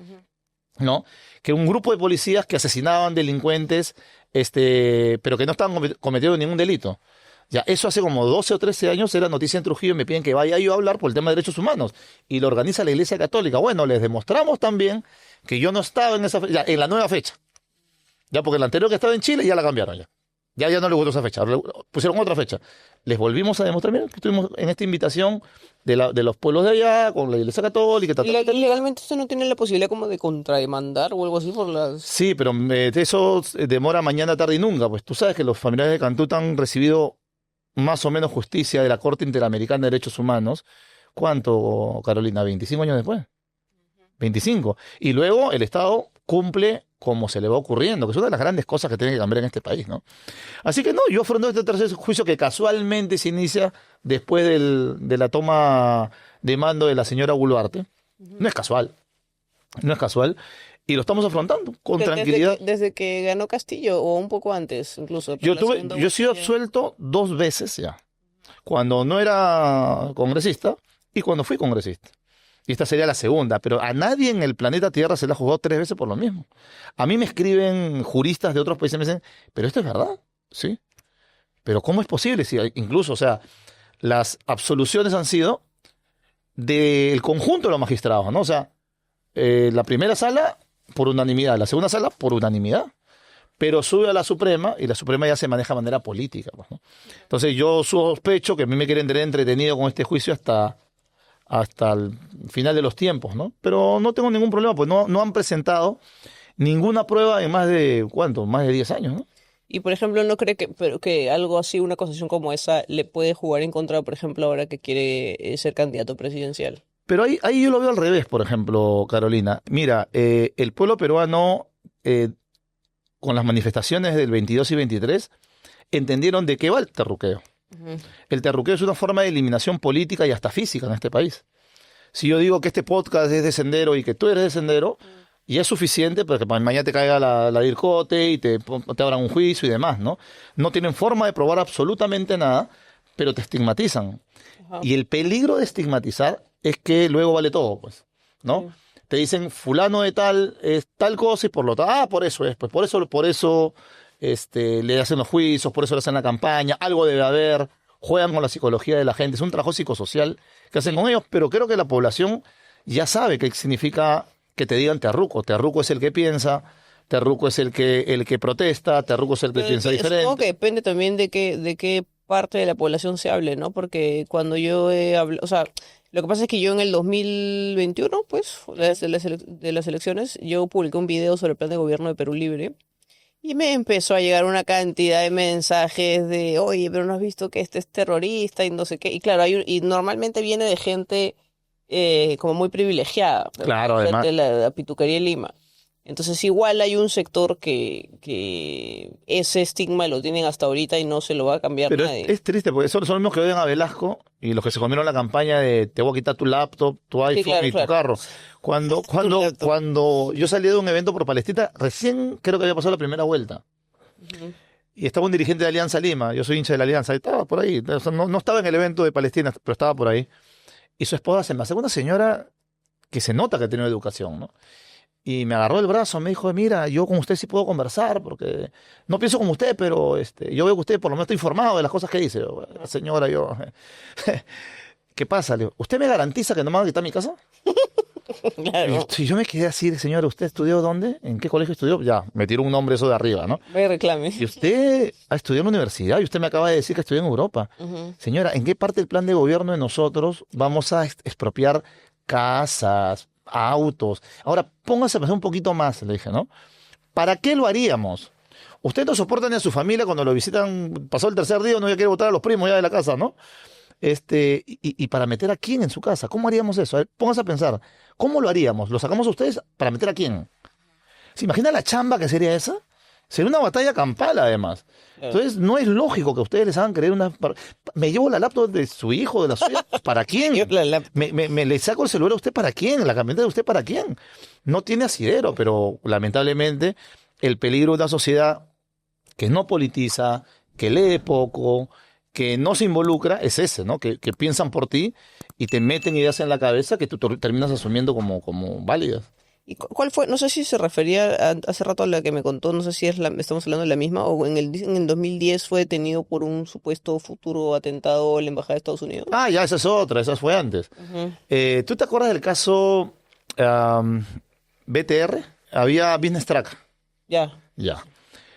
¿No? Que un grupo de policías que asesinaban delincuentes, pero que no estaban cometiendo ningún delito. Ya, eso hace como 12 o 13 años era noticia en Trujillo y me piden que vaya yo a hablar por el tema de derechos humanos. Y lo organiza la Iglesia Católica. Bueno, les demostramos también que yo no estaba en esa fecha, en la nueva fecha. Ya, porque la anterior que estaba en Chile ya la cambiaron ya. Ya no les gustó esa fecha, pusieron otra fecha. Les volvimos a demostrar, miren, que estuvimos en esta invitación de los pueblos de allá, con la Iglesia Católica. ¿Legalmente usted no tiene la posibilidad como de contrademandar o algo así por las...? Sí, pero eso demora mañana, tarde y nunca. Pues tú sabes que los familiares de Cantú han recibido más o menos justicia de la Corte Interamericana de Derechos Humanos. ¿Cuánto, Carolina? ¿25 años después? 25. Y luego el Estado cumple como se le va ocurriendo, que es una de las grandes cosas que tiene que cambiar en este país, ¿no? Así que no, yo afronto este tercer juicio que casualmente se inicia después de la toma de mando de la señora Boluarte. No es casual. No es casual. Y lo estamos afrontando con tranquilidad. Desde que ganó Castillo o un poco antes, incluso. Yo he sido absuelto 2 veces ya. Cuando no era congresista y cuando fui congresista. Y esta sería la segunda, pero a nadie en el planeta Tierra se le ha juzgado 3 veces por lo mismo. A mí me escriben juristas de otros países y me dicen, pero esto es verdad, ¿sí? Pero ¿cómo es posible? Si incluso, o sea, las absoluciones han sido del conjunto de los magistrados, ¿no? O sea, la primera sala por unanimidad, la segunda sala por unanimidad. Pero sube a la Suprema y la Suprema ya se maneja de manera política, pues, ¿no? Entonces yo sospecho que a mí me quieren tener entretenido con este juicio hasta el final de los tiempos, ¿no? Pero no tengo ningún problema, pues no han presentado ninguna prueba en más de, ¿cuánto? Más de 10 años, ¿no? Y, por ejemplo, ¿no cree que algo así, una acusación como esa, le puede jugar en contra, por ejemplo, ahora que quiere ser candidato presidencial? Pero ahí yo lo veo al revés, por ejemplo, Carolina. Mira, el pueblo peruano, con las manifestaciones del 22 y 23, entendieron de qué va el terruqueo. El terruqueo es una forma de eliminación política y hasta física en este país. Si yo digo que este podcast es de Sendero y que tú eres de Sendero, ya es suficiente para que mañana te caiga la DIRCOTE y te abran un juicio y demás, ¿no? No tienen forma de probar absolutamente nada, pero te estigmatizan. Ajá. Y el peligro de estigmatizar es que luego vale todo, pues, ¿no? Sí. Te dicen, fulano de tal es tal cosa y por lo tanto, por eso es, pues por eso le hacen los juicios, por eso le hacen la campaña, algo debe haber, juegan con la psicología de la gente, es un trabajo psicosocial que hacen con ellos, pero creo que la población ya sabe qué significa que te digan terruco. Terruco es el que piensa, terruco es el que protesta, terruco es el que piensa diferente. Supongo que depende también de qué parte de la población se hable, ¿no? Porque cuando yo he hablado, o sea, lo que pasa es que yo en el 2021, pues, de las elecciones, yo publiqué un video sobre el plan de gobierno de Perú Libre. Y me empezó a llegar una cantidad de mensajes de, oye, pero no has visto que este es terrorista y no sé qué. Y claro, y normalmente viene de gente como muy privilegiada. Claro, además. De la pituquería de Lima. Entonces igual hay un sector que ese estigma lo tienen hasta ahorita y no se lo va a cambiar Pero nadie. es triste porque son los mismos que odian a Velasco y los que se comieron la campaña de te voy a quitar tu laptop, tu iPhone claro, y claro. tu carro. Cuando yo salí de un evento por Palestina, recién creo que había pasado la primera vuelta. Ujú. Y estaba un dirigente de Alianza Lima, yo soy hincha de la Alianza, y estaba por ahí. O sea, no estaba en el evento de Palestina, pero estaba por ahí. Y su esposa se me hace una señora que se nota que tiene educación, ¿no? Y me agarró el brazo, me dijo, mira, yo con usted sí puedo conversar, porque no pienso como usted, pero yo veo que usted por lo menos está informado de las cosas que dice. Yo, señora, ¿qué pasa? Le digo, ¿usted me garantiza que no me va a quitar mi casa? Claro. Y yo me quedé así, señora, ¿usted estudió dónde? ¿En qué colegio estudió? Ya, me tiró un nombre eso de arriba, ¿no? Ve y reclame. Y usted ha estudiado en la universidad y usted me acaba de decir que estudió en Europa. Ujú. Señora, ¿en qué parte del plan de gobierno de nosotros vamos a expropiar casas, autos? Ahora, póngase a pensar un poquito más, le dije, ¿no? ¿Para qué lo haríamos? Usted no soporta ni a su familia cuando lo visitan, pasó el tercer día, no ya quiere votar a los primos ya de la casa, ¿no? Y para meter a quién en su casa, ¿cómo haríamos eso? A ver, póngase a pensar, ¿cómo lo haríamos? ¿Lo sacamos a ustedes para meter a quién? ¿Se imagina la chamba que sería esa? Sería una batalla campal, además. Entonces, no es lógico que ustedes les hagan creer una... Me llevo la laptop de su hijo, de la suya, ¿para quién? Me le saco el celular a usted, ¿para quién? La camioneta de usted, ¿para quién? No tiene asidero, pero lamentablemente el peligro de una sociedad que no politiza, que lee poco, que no se involucra, es ese, ¿no? Que piensan por ti y te meten ideas en la cabeza que tú terminas asumiendo como válidas. ¿Y cuál fue? No sé si se refería hace rato a la que me contó, no sé si estamos hablando de la misma, o en el 2010 fue detenido por un supuesto futuro atentado en la Embajada de Estados Unidos. Ah, ya, esa es otra, esa fue antes. Ujú. ¿Tú te acuerdas del caso BTR? Había Business Track. Ya. Ya.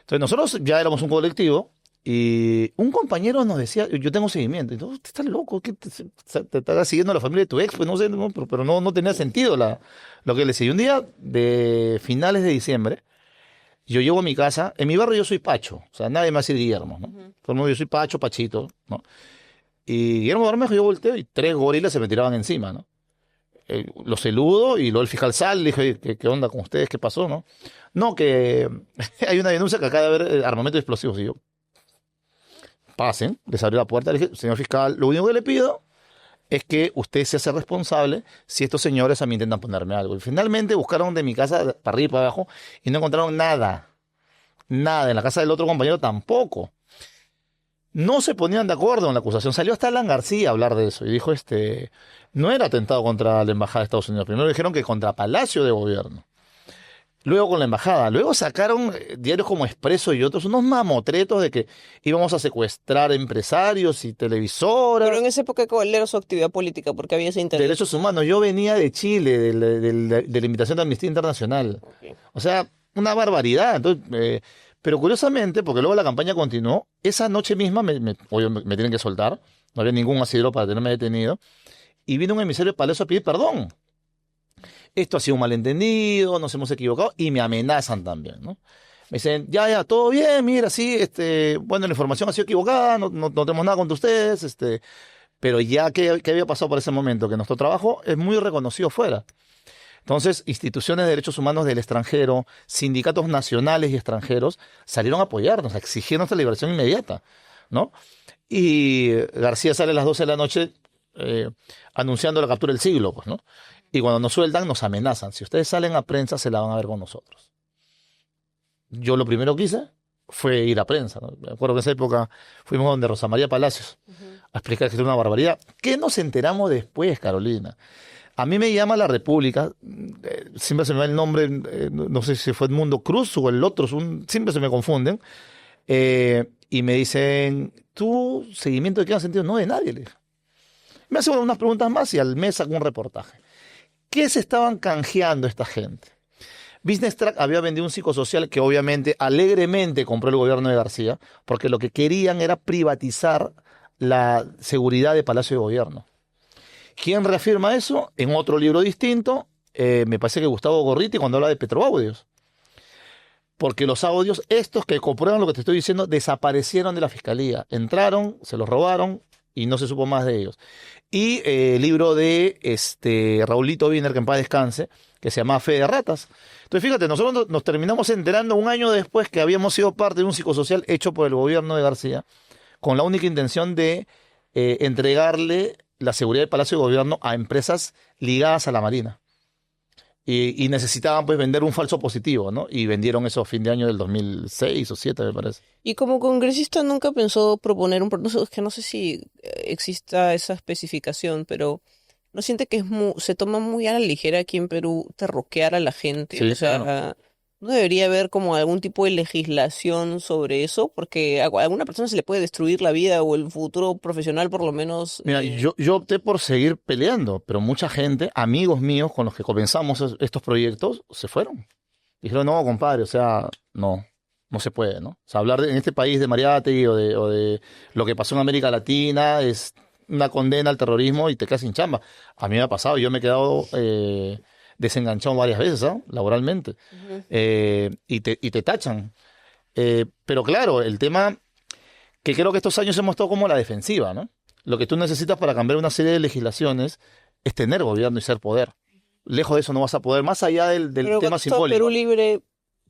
Entonces nosotros ya éramos un colectivo y un compañero nos decía, yo tengo seguimiento. Y tú estás loco, ¿qué te está siguiendo la familia de tu ex? Pues no sé, pero no tenía sentido lo que le decía. Y un día de finales de diciembre, yo llego a mi casa, en mi barrio yo soy Pacho, o sea, nadie más es Guillermo, ¿no? Ujú. Todo el mundo, yo soy Pacho, Pachito, ¿no? Y Guillermo Bermejo, yo volteo y 3 gorilas se me tiraban encima, ¿no? Lo saludo y luego el fiscal sale, le dije, oye, ¿qué onda con ustedes? ¿Qué pasó, no? No, que hay una denuncia que acaba de haber armamento de explosivos. Y yo, pasen, les abrió la puerta, le dije, señor fiscal, lo único que le pido es que usted se hace responsable si estos señores a mí intentan ponerme algo. Y finalmente buscaron de mi casa para arriba y para abajo y no encontraron nada. Nada. En la casa del otro compañero tampoco. No se ponían de acuerdo en la acusación. Salió hasta Alan García a hablar de eso y dijo, no era atentado contra la Embajada de Estados Unidos. Primero dijeron que contra Palacio de Gobierno. Luego con la embajada. Luego sacaron diarios como Expreso y otros, unos mamotretos de que íbamos a secuestrar empresarios y televisoras. Pero en esa época, ¿cuál era su actividad política? Porque había ese interés. Derechos humanos. Yo venía de Chile, de la invitación de Amnistía Internacional. Ok. O sea, una barbaridad. Entonces, pero curiosamente, porque luego la campaña continuó, esa noche misma obvio, me tienen que soltar. No había ningún asidero para tenerme detenido. Y vino un emisario de Palacio a pedir perdón. Esto ha sido un malentendido, nos hemos equivocado, y me amenazan también, ¿no? Me dicen, ya, todo bien, mira, sí, bueno, la información ha sido equivocada, no tenemos nada contra ustedes, pero ya que había pasado por ese momento, que nuestro trabajo es muy reconocido fuera. Entonces, instituciones de derechos humanos del extranjero, sindicatos nacionales y extranjeros, salieron a apoyarnos, a exigir nuestra liberación inmediata, ¿no? Y García sale a las 12 de la noche anunciando la captura del siglo, pues, ¿no? Y cuando nos sueltan, nos amenazan. Si ustedes salen a prensa, se la van a ver con nosotros. Yo lo primero que hice fue ir a prensa, ¿no? Me acuerdo que en esa época fuimos donde Rosa María Palacios a explicar que era una barbaridad. ¿Qué nos enteramos después, Carolina? A mí me llama La República, siempre se me va el nombre, no sé si fue Edmundo Cruz o el otro, siempre se me confunden, y me dicen, ¿tú seguimiento de qué has sentido? No, de nadie, le dije. Me hacen unas preguntas más y al mes saco un reportaje. ¿Qué se estaban canjeando esta gente? Business Track había vendido un psicosocial que obviamente alegremente compró el gobierno de García, porque lo que querían era privatizar la seguridad de Palacio de Gobierno. ¿Quién reafirma eso? En otro libro distinto, me parece que Gustavo Gorriti, cuando habla de Petroaudios. Porque los audios, estos que comprueban lo que te estoy diciendo, desaparecieron de la fiscalía. Entraron, se los robaron y no se supo más de ellos. Y el libro de Raulito Wiener, que en paz descanse, que se llamaba Fe de Ratas. Entonces, fíjate, nosotros nos terminamos enterando un año después que habíamos sido parte de un psicosocial hecho por el gobierno de García, con la única intención de entregarle la seguridad del Palacio de Gobierno a empresas ligadas a la Marina. Y necesitaban pues vender un falso positivo, ¿no? Y vendieron eso a fin de año del 2006 o 2007, me parece. Y como congresista nunca pensó proponer un proceso, es que no sé si exista esa especificación, pero ¿no siente que se toma muy a la ligera aquí en Perú terroquear a la gente? Sí, O sea, claro. ¿no debería haber como algún tipo de legislación sobre eso? Porque a alguna persona se le puede destruir la vida o el futuro profesional, por lo menos. Mira, yo opté por seguir peleando, pero mucha gente, amigos míos con los que comenzamos estos proyectos, se fueron. Dijeron, no, compadre, o sea, no se puede, ¿no? O sea, hablar en este país de Mariátegui o de lo que pasó en América Latina es una condena al terrorismo y te quedas sin chamba. A mí me ha pasado, yo me he quedado desenganchado varias veces, ¿ah? Laboralmente. Ujú. Y te tachan. Pero claro, el tema que creo que estos años hemos estado como a la defensiva, ¿no? Lo que tú necesitas para cambiar una serie de legislaciones es tener gobierno y ser poder. Lejos de eso no vas a poder, más allá del Pero tema cuando estaba Perú simbólico. Libre,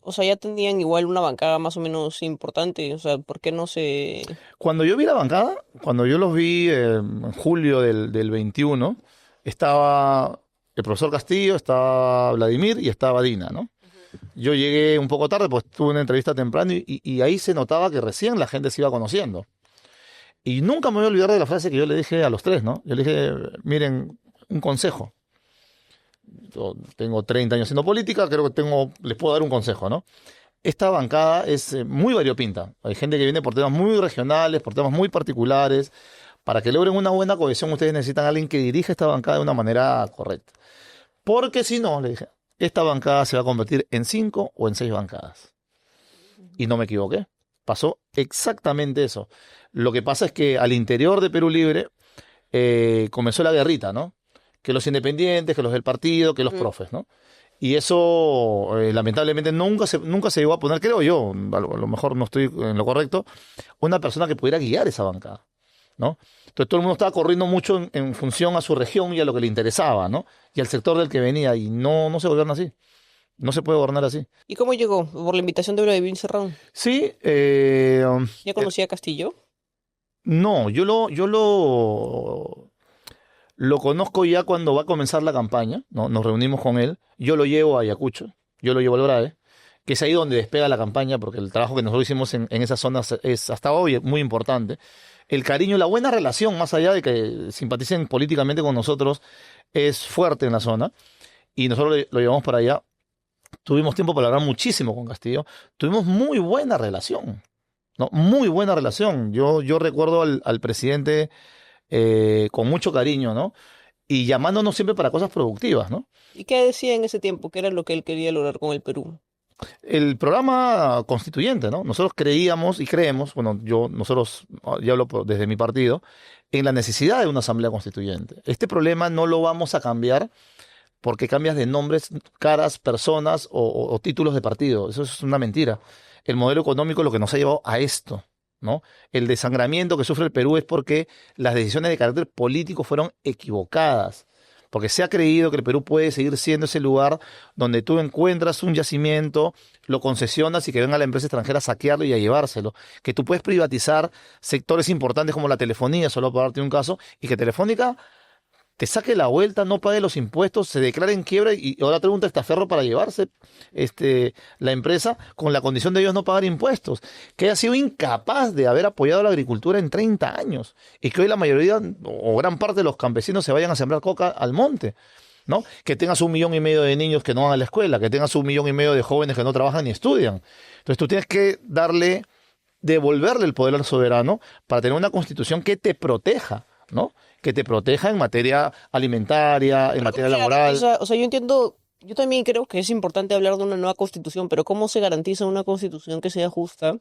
o sea, ya tenían igual una bancada más o menos importante. O sea, ¿por qué no se...? Cuando yo vi la bancada, cuando yo los vi en julio del 21, estaba el profesor Castillo, estaba Vladimir y estaba Dina, ¿no? Yo llegué un poco tarde, pues tuve una entrevista temprano y ahí se notaba que recién la gente se iba conociendo. Y nunca me voy a olvidar de la frase que yo le dije a los tres, ¿no? Yo le dije, miren, un consejo. Yo tengo 30 años haciendo política, creo que les puedo dar un consejo, ¿no? Esta bancada es muy variopinta. Hay gente que viene por temas muy regionales, por temas muy particulares. Para que logren una buena cohesión, ustedes necesitan a alguien que dirija esta bancada de una manera correcta. Porque si no, le dije, esta bancada se va a convertir en 5 o en 6 bancadas. Y no me equivoqué. Pasó exactamente eso. Lo que pasa es que al interior de Perú Libre comenzó la guerrita, ¿no? Que los independientes, que los del partido, que los Ujú. profes, ¿no? Y eso, lamentablemente, nunca se llegó a poner, creo yo, a lo mejor no estoy en lo correcto, una persona que pudiera guiar esa bancada, ¿no? Entonces todo el mundo estaba corriendo mucho en función a su región y a lo que le interesaba, ¿no? Y al sector del que venía, y no se gobierna así. No se puede gobernar así. ¿Y cómo llegó? ¿Por la invitación de Vladimir Serrón? Sí, ¿Ya conocía a Castillo? no, yo lo conozco ya cuando va a comenzar la campaña, ¿no? Nos reunimos con él, yo lo llevo a Ayacucho, yo lo llevo al BRAE, que es ahí donde despega la campaña, porque el trabajo que nosotros hicimos en esas zonas es hasta hoy muy importante. El cariño, la buena relación, más allá de que simpaticen políticamente con nosotros, es fuerte en la zona, y nosotros lo llevamos para allá. Tuvimos tiempo para hablar muchísimo con Castillo, tuvimos muy buena relación, ¿no? Muy buena relación. Yo recuerdo al presidente con mucho cariño, ¿no? Y llamándonos siempre para cosas productivas, ¿no? ¿Y qué decía en ese tiempo? ¿Qué era lo que él quería lograr con el Perú? El programa constituyente, ¿no? Nosotros creíamos y creemos, bueno, nosotros, ya hablo desde mi partido, en la necesidad de una asamblea constituyente. Este problema no lo vamos a cambiar porque cambias de nombres, caras, personas o títulos de partido. Eso es una mentira. El modelo económico es lo que nos ha llevado a esto, ¿no? El desangramiento que sufre el Perú es porque las decisiones de carácter político fueron equivocadas. Porque se ha creído que el Perú puede seguir siendo ese lugar donde tú encuentras un yacimiento, lo concesionas y que venga la empresa extranjera a saquearlo y a llevárselo. Que tú puedes privatizar sectores importantes como la telefonía, solo para darte un caso, y que Telefónica te saque la vuelta, no pague los impuestos, se declare en quiebra y ahora trae un testaferro para llevarse la empresa con la condición de ellos no pagar impuestos, que haya sido incapaz de haber apoyado a la agricultura en 30 años y que hoy la mayoría o gran parte de los campesinos se vayan a sembrar coca al monte, ¿no? Que tengas 1,5 millones de niños que no van a la escuela, que tengas 1,5 millones de jóvenes que no trabajan ni estudian. Entonces tú tienes que devolverle el poder al soberano para tener una constitución que te proteja, ¿no? Que te proteja en materia alimentaria, en Pero ¿cómo materia se laboral. garantiza? O sea, yo entiendo, yo también creo que es importante hablar de una nueva constitución, pero ¿cómo se garantiza una constitución que sea justa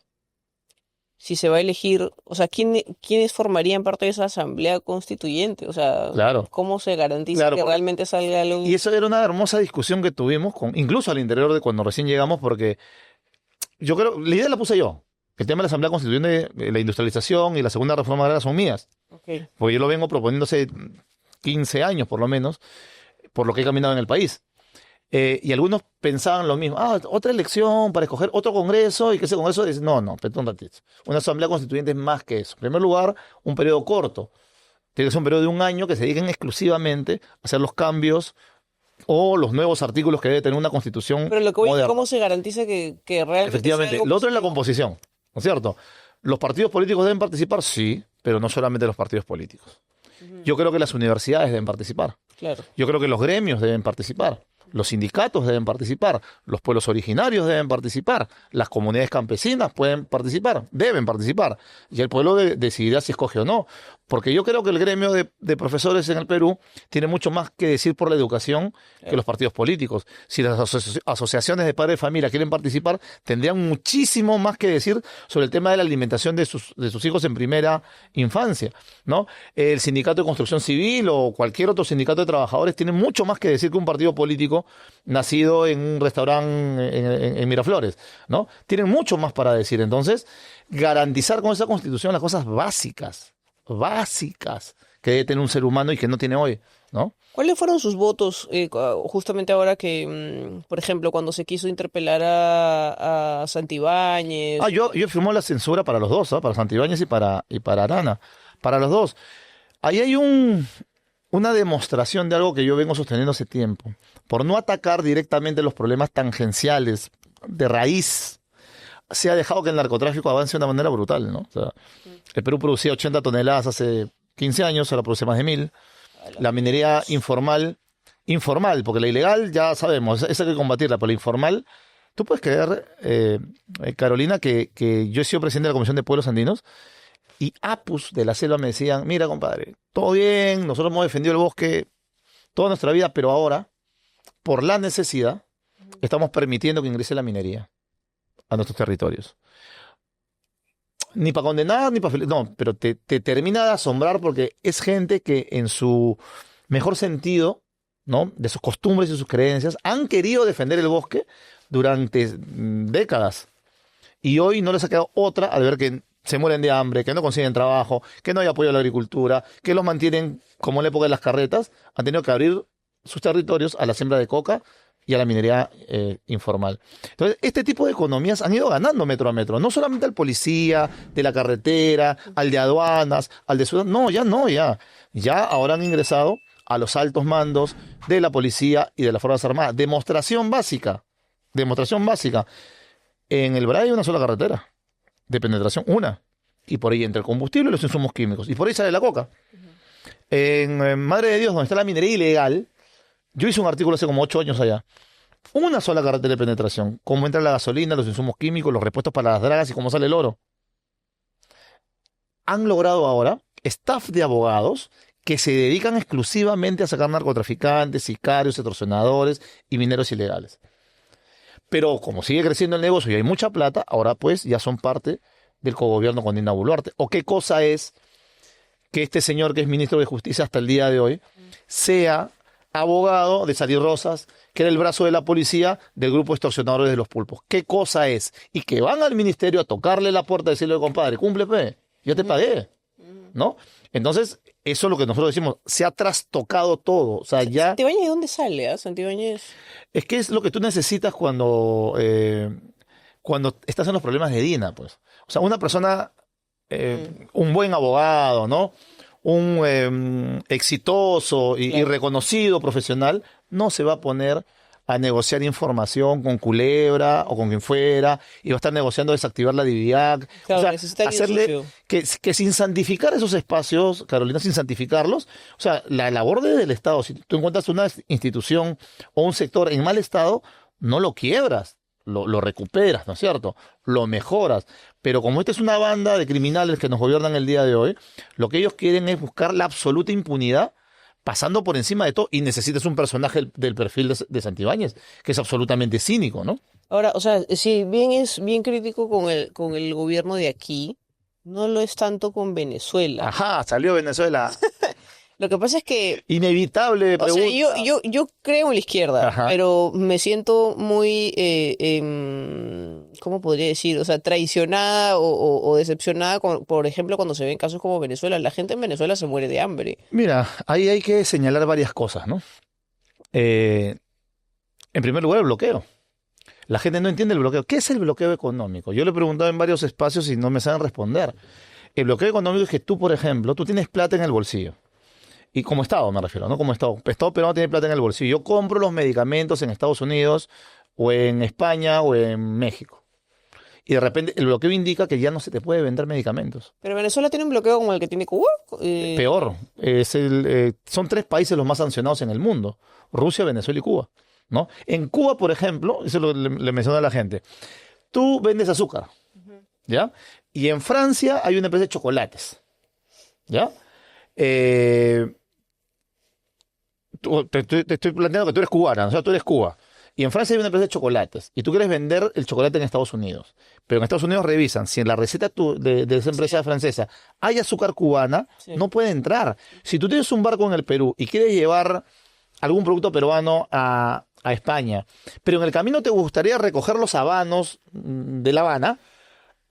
si se va a elegir? O sea, ¿quiénes formarían parte de esa asamblea constituyente? O sea, Claro, ¿cómo se garantiza claro. que realmente salga algo? Y eso era una hermosa discusión que tuvimos, incluso al interior de cuando recién llegamos, porque la idea la puse yo. El tema de la Asamblea Constituyente, la industrialización y la segunda reforma agraria son mías. Okay. Porque yo lo vengo proponiendo hace 15 años, por lo menos, por lo que he caminado en el país. Y algunos pensaban lo mismo. Otra elección para escoger otro congreso y que ese congreso dice, no, espera un ratito. Una asamblea constituyente es más que eso. En primer lugar, un periodo corto. Tiene que ser un periodo de un año que se dediquen exclusivamente a hacer los cambios o los nuevos artículos que debe tener una constitución Pero lo que voy es moderna. cómo se garantiza que realmente Efectivamente. Lo otro es la composición, ¿no es cierto? ¿Los partidos políticos deben participar? Sí, pero no solamente los partidos políticos. Yo creo que las universidades deben participar. Claro. Yo creo que los gremios deben participar. Los sindicatos deben participar, los pueblos originarios deben participar, las comunidades campesinas pueden participar, deben participar. Y el pueblo decidirá si escoge o no. Porque yo creo que el gremio de profesores en el Perú tiene mucho más que decir por la educación que los partidos políticos. Si las asociaciones de padres de familia quieren participar, tendrían muchísimo más que decir sobre el tema de la alimentación de sus hijos en primera infancia, ¿no? El sindicato de construcción civil o cualquier otro sindicato de trabajadores tiene mucho más que decir que un partido político nacido en un restaurante en Miraflores, ¿no? Tienen mucho más para decir. Entonces, garantizar con esa constitución las cosas básicas que debe tener un ser humano y que no tiene hoy, ¿no? ¿Cuáles fueron sus votos justamente ahora que, por ejemplo, cuando se quiso interpelar a Santibáñez? Yo firmé la censura para los dos, para Santibáñez y para Arana, para los dos. Ahí hay una demostración de algo que yo vengo sosteniendo hace tiempo. Por no atacar directamente los problemas tangenciales de raíz, se ha dejado que el narcotráfico avance de una manera brutal, ¿no? O sea, el Perú producía 80 toneladas hace 15 años, ahora produce más de 1000. La minería informal, porque la ilegal ya sabemos, esa hay que combatirla, pero la informal, tú puedes creer, Carolina, que yo he sido presidente de la Comisión de Pueblos Andinos y APUS de la selva me decían, mira compadre, todo bien, nosotros hemos defendido el bosque toda nuestra vida, pero ahora, por la necesidad, estamos permitiendo que ingrese la minería a nuestros territorios. Ni para condenar, ni para... No, pero te termina de asombrar porque es gente que en su mejor sentido, ¿no?, de sus costumbres y sus creencias, han querido defender el bosque durante décadas. Y hoy no les ha quedado otra al ver que se mueren de hambre, que no consiguen trabajo, que no hay apoyo a la agricultura, que los mantienen, como en la época de las carretas, han tenido que abrir sus territorios a la siembra de coca y a la minería informal. Entonces, este tipo de economías han ido ganando metro a metro. No solamente al policía de la carretera, al de aduanas, al de Sudán. No. Ya ahora han ingresado a los altos mandos de la policía y de las Fuerzas Armadas. Demostración básica. En el Bray hay una sola carretera de penetración, una. Y por ahí entra el combustible y los insumos químicos. Y por ahí sale la coca. En Madre de Dios, donde está la minería ilegal, yo hice un artículo hace como 8 años allá. Una sola carretera de penetración. Cómo entra la gasolina, los insumos químicos, los repuestos para las dragas y cómo sale el oro. Han logrado ahora staff de abogados que se dedican exclusivamente a sacar narcotraficantes, sicarios, extorsionadores y mineros ilegales. Pero como sigue creciendo el negocio y hay mucha plata, ahora pues ya son parte del cogobierno con Dina Boluarte. ¿O qué cosa es que este señor que es ministro de Justicia hasta el día de hoy sea abogado de Sari Rosas, que era el brazo de la policía del grupo extorsionadores de los pulpos? ¿Qué cosa es? Y que van al ministerio a tocarle la puerta y decirle, compadre, cumple, ya te pagué, ¿no? Entonces, eso es lo que nosotros decimos, se ha trastocado todo. O sea, ya... ¿Santibáñez de dónde sale, Santibáñez? Es que es lo que tú necesitas cuando estás en los problemas de Dina, pues. O sea, una persona, un buen abogado, ¿no?, un exitoso y reconocido profesional, no se va a poner a negociar información con Culebra o con quien fuera, y va a estar negociando desactivar la DIVIAC. Claro, o sea, necesita hacerle que sin santificar esos espacios, Carolina, sin santificarlos, o sea, la labor del Estado, si tú encuentras una institución o un sector en mal estado, no lo quiebras, lo recuperas, ¿no es cierto? Lo mejoras. Pero como esta es una banda de criminales que nos gobiernan el día de hoy, lo que ellos quieren es buscar la absoluta impunidad, pasando por encima de todo, y necesitas un personaje del perfil de Santibáñez, que es absolutamente cínico, ¿no? Ahora, o sea, si bien es bien crítico con el gobierno de aquí, no lo es tanto con Venezuela. Ajá, salió Venezuela. Lo que pasa es que, Inevitable o sea, pregunta. yo creo en la izquierda, Ajá. pero me siento muy, ¿cómo podría decir? O sea, traicionada o decepcionada, por ejemplo, cuando se ven casos como Venezuela. La gente en Venezuela se muere de hambre. Mira, ahí hay que señalar varias cosas, ¿no? Eh, en primer lugar, el bloqueo. La gente no entiende el bloqueo. ¿Qué es el bloqueo económico? Yo le he preguntado en varios espacios y no me saben responder. El bloqueo económico es que tú, por ejemplo, tú tienes plata en el bolsillo. Y como Estado me refiero, ¿no? Como Estado. Estado peruano tiene plata en el bolsillo. Yo compro los medicamentos en Estados Unidos o en España o en México. Y de repente el bloqueo indica que ya no se te puede vender medicamentos. Pero Venezuela tiene un bloqueo como el que tiene Cuba. Peor, son 3 países los más sancionados en el mundo: Rusia, Venezuela y Cuba, ¿no? En Cuba, por ejemplo, eso le menciono a la gente, tú vendes azúcar, ¿ya? Y en Francia hay una empresa de chocolates, ¿ya? Eh, te estoy planteando que tú eres cubana, o sea, tú eres Cuba. Y en Francia hay una empresa de chocolates. Y tú quieres vender el chocolate en Estados Unidos. Pero en Estados Unidos revisan si en la receta de esa empresa francesa hay azúcar cubana, Sí. no puede entrar. Si tú tienes un barco en el Perú y quieres llevar algún producto peruano a España, pero en el camino te gustaría recoger los habanos de La Habana,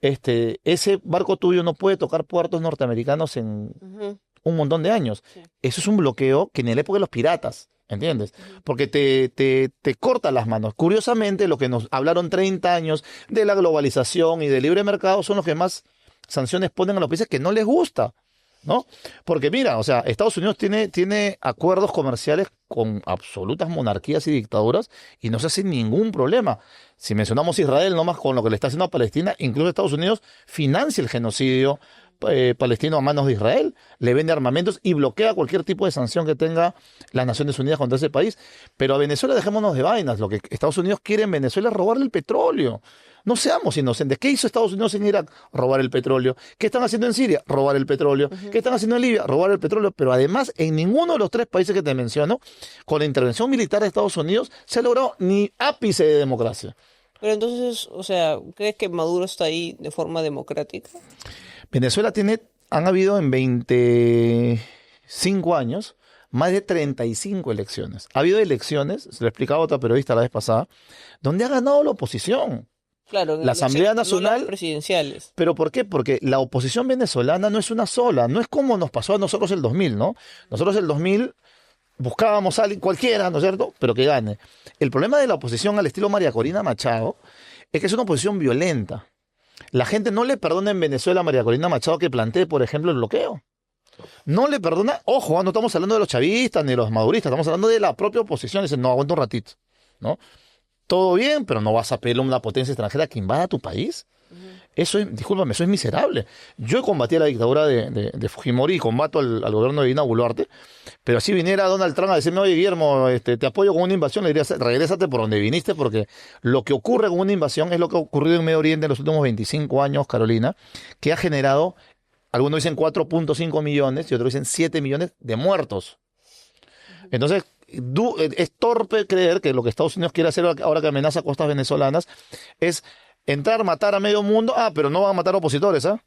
ese barco tuyo no puede tocar puertos norteamericanos en Ujú. un montón de años. Sí. Eso es un bloqueo que en la época de los piratas, ¿entiendes? Porque te corta las manos. Curiosamente, lo que nos hablaron 30 años de la globalización y del libre mercado son los que más sanciones ponen a los países que no les gusta, ¿no? Porque mira, o sea, Estados Unidos tiene acuerdos comerciales con absolutas monarquías y dictaduras y no se hace ningún problema. Si mencionamos Israel, nomás con lo que le está haciendo a Palestina, incluso Estados Unidos financia el genocidio palestino a manos de Israel, le vende armamentos y bloquea cualquier tipo de sanción que tenga las Naciones Unidas contra ese país. Pero a Venezuela dejémonos de vainas. Lo que Estados Unidos quiere en Venezuela es robarle el petróleo. No seamos inocentes. ¿Qué hizo Estados Unidos en Irak? Robar el petróleo. ¿Qué están haciendo en Siria? Robar el petróleo. ¿Qué están haciendo en Libia? Robar el petróleo. Pero además, en ninguno de los 3 países que te menciono, con la intervención militar de Estados Unidos, se ha logrado ni ápice de democracia. Pero entonces, o sea, ¿crees que Maduro está ahí de forma democrática? Venezuela han habido en 25 años más de 35 elecciones. Ha habido elecciones, se lo explicaba otra periodista la vez pasada, donde ha ganado la oposición. Claro, en La Asamblea elecciones, no las Nacional. presidenciales. ¿Pero por qué? Porque la oposición venezolana no es una sola, no es como nos pasó a nosotros el 2000, ¿no? Nosotros el 2000 buscábamos a alguien cualquiera, ¿no es cierto? Pero que gane. El problema de la oposición al estilo María Corina Machado es que es una oposición violenta. La gente no le perdona en Venezuela a María Corina Machado que plantee, por ejemplo, el bloqueo. No le perdona, ojo, no estamos hablando de los chavistas ni de los maduristas, estamos hablando de la propia oposición. Dicen, no, aguanta un ratito, ¿no? Todo bien, pero no vas a pedirle a una potencia extranjera que invada tu país. Eso es, discúlpame, eso es miserable. Yo combatí a la dictadura de Fujimori y combato al gobierno de Dina Boluarte, pero si viniera Donald Trump a decirme, oye, Guillermo, te apoyo con una invasión, le diría, regrésate por donde viniste, porque lo que ocurre con una invasión es lo que ha ocurrido en Medio Oriente en los últimos 25 años, Carolina, que ha generado, algunos dicen 4.5 millones y otros dicen 7 millones de muertos. Entonces, es torpe creer que lo que Estados Unidos quiere hacer ahora que amenaza a costas venezolanas es entrar, matar a medio mundo, pero no van a matar opositores, ¿ah?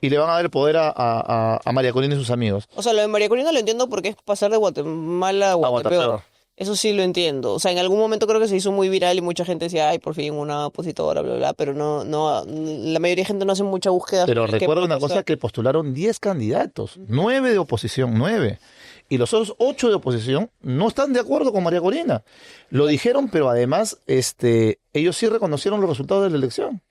Y le van a dar el poder a María Corina y sus amigos. O sea, lo de María Corina lo entiendo porque es pasar de Guatemala a Guatepeor. Guatepeor. Eso sí lo entiendo. O sea, en algún momento creo que se hizo muy viral y mucha gente decía, ay, por fin una opositora, bla, bla, bla. Pero no, la mayoría de gente no hace mucha búsqueda. Pero sobre qué recuerda una protestar. cosa, que postularon 10 candidatos, 9 de oposición, 9. Y los otros 8 de oposición no están de acuerdo con María Corina. Lo dijeron, pero además ellos sí reconocieron los resultados de la elección.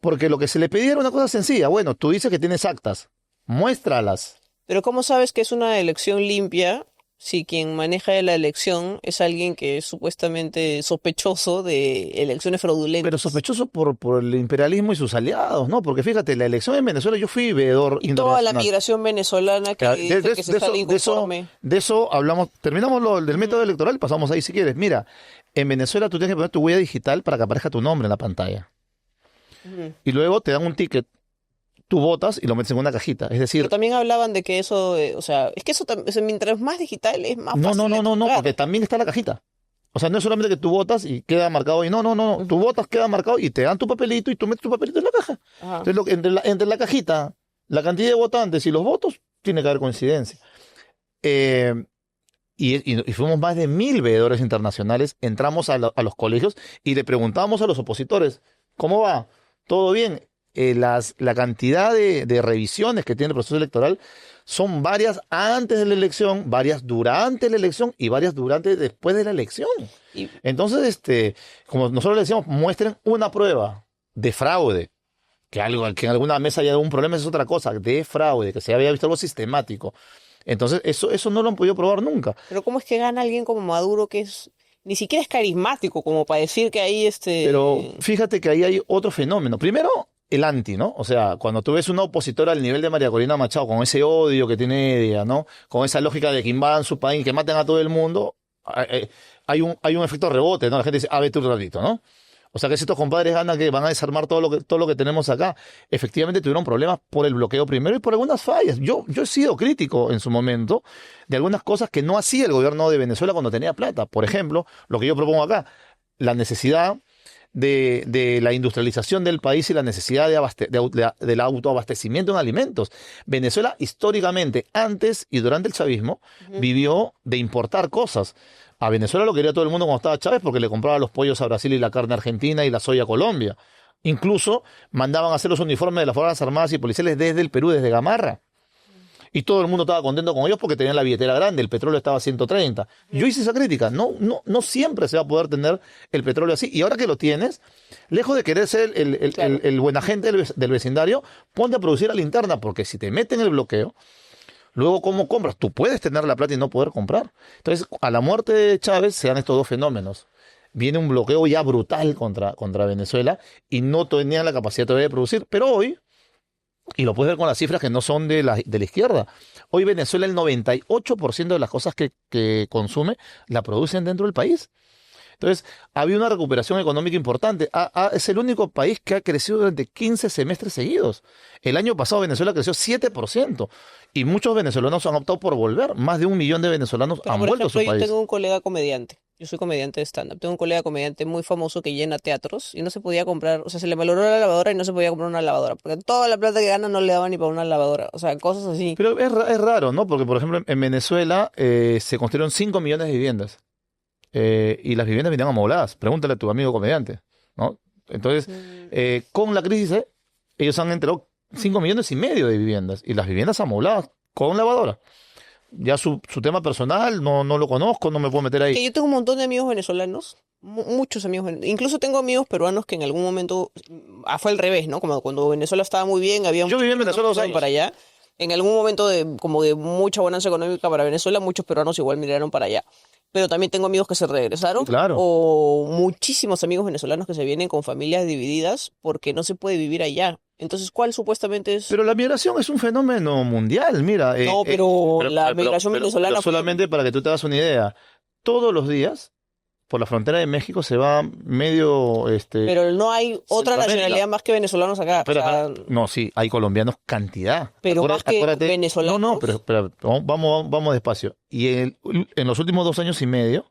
Porque lo que se le pedía era una cosa sencilla. Bueno, tú dices que tienes actas, muéstralas. Pero ¿cómo sabes que es una elección limpia si quien maneja la elección es alguien que es supuestamente sospechoso de elecciones fraudulentas? Pero sospechoso por el imperialismo y sus aliados, ¿no? Porque fíjate, la elección en Venezuela, yo fui veedor Y toda la internacional. migración venezolana que, dice que se sale inconforme. De eso hablamos. Terminamos del método electoral, pasamos ahí si quieres. Mira, en Venezuela tú tienes que poner tu huella digital para que aparezca tu nombre en la pantalla. Ujú. Y luego te dan un ticket. Tú votas y lo metes en una cajita. Es decir, Pero también hablaban de que eso, o sea, es que eso también, o sea, mientras más digital es más no, fácil de no, comprar. porque también está la cajita. O sea, no es solamente que tú votas y queda marcado y no. Tú votas, queda marcado y te dan tu papelito y tú metes tu papelito en la caja. Ajá. Entonces, entre la cajita, la cantidad de votantes y los votos, tiene que haber coincidencia. Y fuimos más de 1.000 veedores internacionales, entramos a los colegios y le preguntábamos a los opositores, ¿cómo va? ¿Todo bien? La cantidad de revisiones que tiene el proceso electoral son varias antes de la elección, varias durante la elección y varias después de la elección. Entonces, como nosotros le decíamos, muestren una prueba de fraude. Que en alguna mesa haya algún problema es otra cosa, de fraude, que se había visto algo sistemático. Entonces, eso no lo han podido probar nunca. Pero ¿cómo es que gana alguien como Maduro que ni siquiera es carismático como para decir que ahí Pero fíjate que ahí hay otro fenómeno. Primero, el anti, ¿no? O sea, cuando tú ves una opositora al nivel de María Corina Machado, con ese odio que tiene ella, ¿no? Con esa lógica de que invadan su país, que maten a todo el mundo, hay un efecto rebote, ¿no? La gente dice, vete un ratito, ¿no? O sea que si estos compadres ganan que van a desarmar todo lo que tenemos acá, efectivamente tuvieron problemas por el bloqueo primero y por algunas fallas. Yo he sido crítico en su momento de algunas cosas que no hacía el gobierno de Venezuela cuando tenía plata. Por ejemplo, lo que yo propongo acá, la necesidad de la industrialización del país y la necesidad del autoabastecimiento en alimentos. Venezuela históricamente, antes y durante el chavismo, vivió de importar cosas. A Venezuela lo quería todo el mundo cuando estaba Chávez porque le compraba los pollos a Brasil y la carne a Argentina y la soya a Colombia. Incluso mandaban a hacer los uniformes de las Fuerzas Armadas y Policiales desde el Perú, desde Gamarra. Y todo el mundo estaba contento con ellos porque tenían la billetera grande, el petróleo estaba a 130. Yo hice esa crítica, no siempre se va a poder tener el petróleo así. Y ahora que lo tienes, lejos de querer ser el buen agente del vecindario, ponte a producir a la interna, porque si te meten el bloqueo, luego ¿cómo compras? Tú puedes tener la plata y no poder comprar. Entonces, a la muerte de Chávez se dan estos dos fenómenos. Viene un bloqueo ya brutal contra Venezuela y no tenían la capacidad todavía de producir. Pero hoy, y lo puedes ver con las cifras que no son de la izquierda, hoy Venezuela el 98% de las cosas que consume la producen dentro del país. Entonces, había una recuperación económica importante. Es el único país que ha crecido durante 15 semestres seguidos. El año pasado Venezuela creció 7%. Y muchos venezolanos han optado por volver. Más de 1 millón de venezolanos han vuelto a su país. Yo tengo un colega comediante. Yo soy comediante de stand-up. Tengo un colega comediante muy famoso que llena teatros y no se podía comprar, o sea, se le valoró la lavadora y no se podía comprar una lavadora, porque toda la plata que gana no le daba ni para una lavadora. O sea, cosas así. Pero es raro, ¿no? Porque, por ejemplo, en Venezuela se construyeron 5 millones de viviendas. Y las viviendas venían amobladas. Pregúntale a tu amigo comediante, ¿no? Entonces, con la crisis, ellos han entregado 5,5 millones de viviendas. Y las viviendas amobladas con lavadora. Ya su tema personal no lo conozco, no me puedo meter ahí. Que yo tengo un montón de amigos venezolanos, muchos amigos, incluso tengo amigos peruanos que en algún momento, fue al revés, ¿no? Como cuando Venezuela estaba muy bien, yo viví en Venezuela 2 años. Para allá. En algún momento de mucha bonanza económica para Venezuela, muchos peruanos igual migraron para allá. Pero también tengo amigos que se regresaron. Claro. O muchísimos amigos venezolanos que se vienen con familias divididas porque no se puede vivir allá. Entonces, ¿cuál supuestamente es? Pero la migración es un fenómeno mundial, mira. Pero la migración venezolana... Pero solamente para que tú te hagas una idea. Todos los días, por la frontera de México se va medio... Pero no hay otra nacionalidad más que venezolanos acá. No, sí, hay colombianos cantidad. Pero más que venezolanos. No, pero vamos despacio. Y en los últimos 2 años y medio,